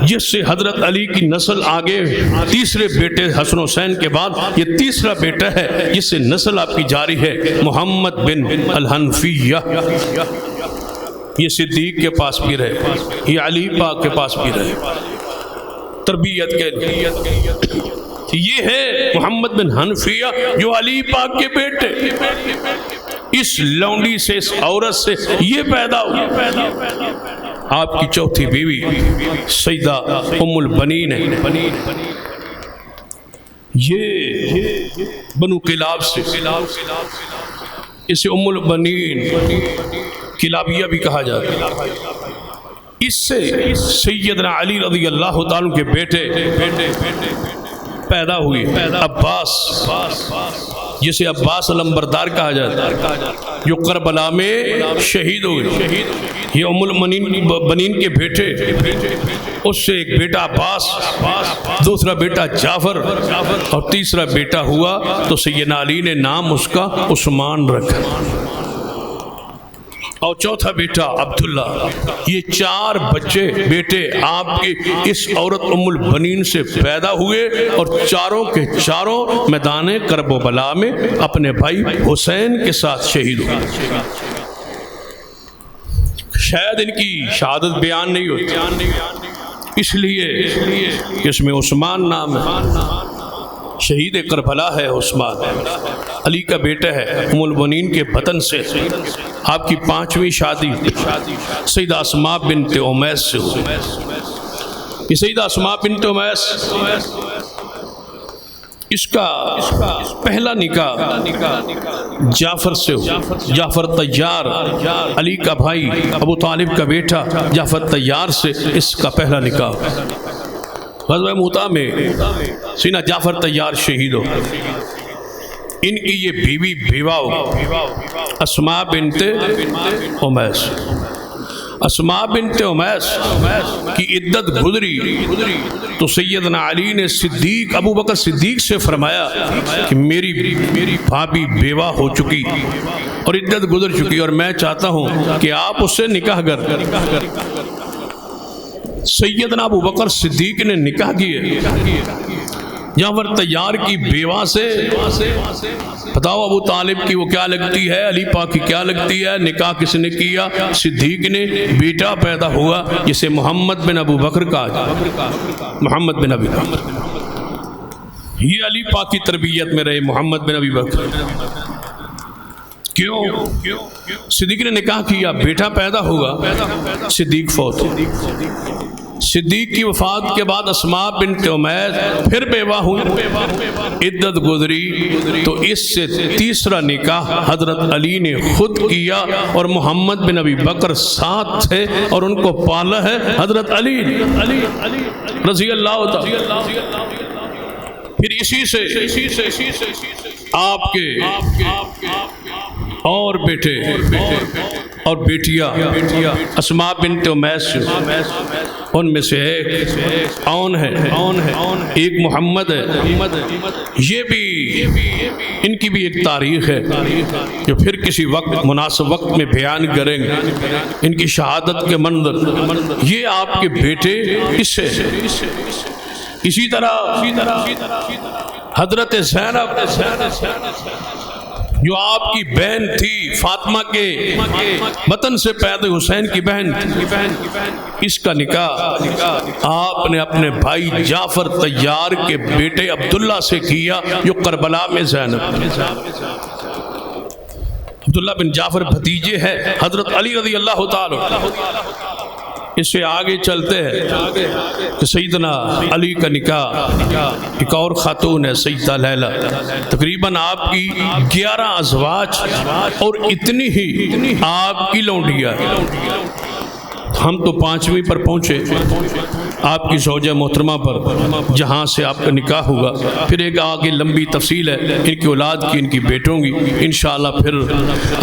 Speaker 1: جس سے حضرت علی کی نسل آگے، تیسرے بیٹے حسن حسین کے بعد یہ تیسرا بیٹا ہے جس سے نسل آپ کی جاری ہے، محمد بن الحنفیہ۔ یہ صدیق کے پاس بھی رہے، یہ علی پاک کے پاس بھی رہے تربیت کے لیے۔ یہ ہے محمد بن حنفیہ جو علی پاک کے بیٹے، اس لونڈی سے، اس عورت سے یہ پیدا ہوا۔ آپ کی چوتھی بیوی سیدہ ام البنین ہے، یہ بنو کلاب سے، اسے ام البنین کلابیہ بھی کہا جاتا ہے۔ اس سے سیدنا علی رضی اللہ تعالیٰ کے بیٹے پیدا ہوئی، عباس، جسے عباس علمبردار کہا جاتا ہے، جو کربلا میں شہید ہوئے۔ یہ ام المنین کے بیٹے، اس سے ایک بیٹا عباس، دوسرا بیٹا جعفر، اور تیسرا بیٹا ہوا تو سیدنا علی نے نام اس کا عثمان رکھا، اور چوتھا بیٹا عبداللہ۔ یہ 4 بچے بیٹے آپ کی اس عورت ام البنین سے پیدا ہوئے، اور چاروں کے چاروں میدان کرب و بلا میں اپنے بھائی حسین کے ساتھ شہید ہوئے۔ شاید ان کی شہادت بیان نہیں ہوتی، اس لیے کہ اس میں عثمان نام ہے، شہید کربلا ہے عثمان، علی کا بیٹا ہے، ام المنین کے بطن سے۔ آپ کی 5ویں شادی سیدہ اسماء بنت امیس سے ہوئی۔ یہ سیدہ اسماء بنت امیس، اس کا پہلا نکاح جعفر سے ہوا، جعفر طیار، علی کا بھائی، ابو طالب کا بیٹا جعفر طیار سے اس کا پہلا نکاح ہوا۔ غزوہ موتا میں سیدنا جعفر طیار شہید ہو، ان کی یہ بیوی بیوہ ہو اسماء بنت امیس، اسماء بنت امیس کی عدت گزری تو سیدنا علی نے صدیق ابو بکر صدیق سے فرمایا کہ میری بھابی بیوہ ہو چکی اور عدت گزر چکی، اور میں چاہتا ہوں کہ آپ اس سے نکاح کر۔ سیدنا ابو بکر صدیق نے نکاح کیے جعفر طیار کی بیوہ سے۔ بتاؤ ابو طالب کی وہ کیا لگتی ہے، علی پاک کی کیا لگتی ہے، نکاح کس نے کیا؟ صدیق نے۔ بیٹا پیدا ہوا جسے محمد بن ابو بکر کہا، محمد بن ابی بکر، یہ علی پاک کی تربیت میں رہے محمد بن ابی بکر۔ کیوں؟ صدیق نے نکاح کیا، بیٹا پیدا ہوا، صدیق فوت۔ صدیق کی وفات کے بعد اسماء بنت امیس پھر بیوہ ہوئی، عدت گزری تو اس سے تیسرا نکاح حضرت علی نے خود کیا، اور محمد بن ابی بکر ساتھ تھے اور ان کو پالا ہے حضرت علی رضی اللہ تعالی۔ پھر اسی سے آپ کے اور بیٹے اور بیٹیاں اسماء بنت امیس، ان میں سے ایک اون ہے، ایک محمد ہے، یہ بھی ان کی بھی ایک تاریخ ہے جو پھر کسی وقت مناسب وقت میں بیان کریں گے، ان کی شہادت کے منظر۔ یہ آپ کے بیٹے اس سے اسی طرح حضرت زینب جو آپ کی بہن تھی، فاطمہ کے بطن سے پیدا حسین کی بہن، اس کا نکاح آپ نے اپنے بھائی جعفر طیار کے بیٹے عبداللہ سے کیا جو کربلا میں زینب، عبداللہ بن جعفر بھتیجے ہیں حضرت علی رضی اللہ تعالی۔ اس سے آگے چلتے ہیں کہ سیدنا علی کا نکاح ایک اور خاتون ہے سیدہ لیلہ، تقریباً آپ کی 11 ازواج اور اتنی ہی آپ کی لونڈیاں، ہم تو 5ویں پر پہنچے آپ کی زوجہ محترمہ پر جہاں سے آپ کا نکاح ہوا۔ پھر ایک آگے لمبی تفصیل ہے ان کی اولاد کی، ان کی بیٹوں کی، انشاءاللہ پھر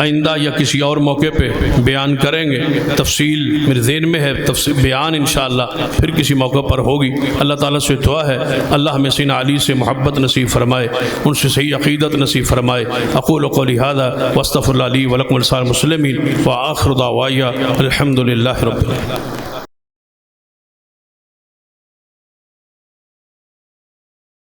Speaker 1: آئندہ یا کسی اور موقع پہ بیان کریں گے۔ تفصیل میرے ذہن میں ہے، تفصیل بیان انشاءاللہ پھر کسی موقع پر ہوگی۔ اللہ تعالیٰ سے دعا ہے اللہ ہمیں سیدنا علی سے محبت نصیب فرمائے، ان سے صحیح عقیدت نصیب فرمائے۔ اقول قولی ھذا واستغفر اللہ لی ولکم ولسائر المسلمین وآخر دعوایا الحمد للہ رب العالمین۔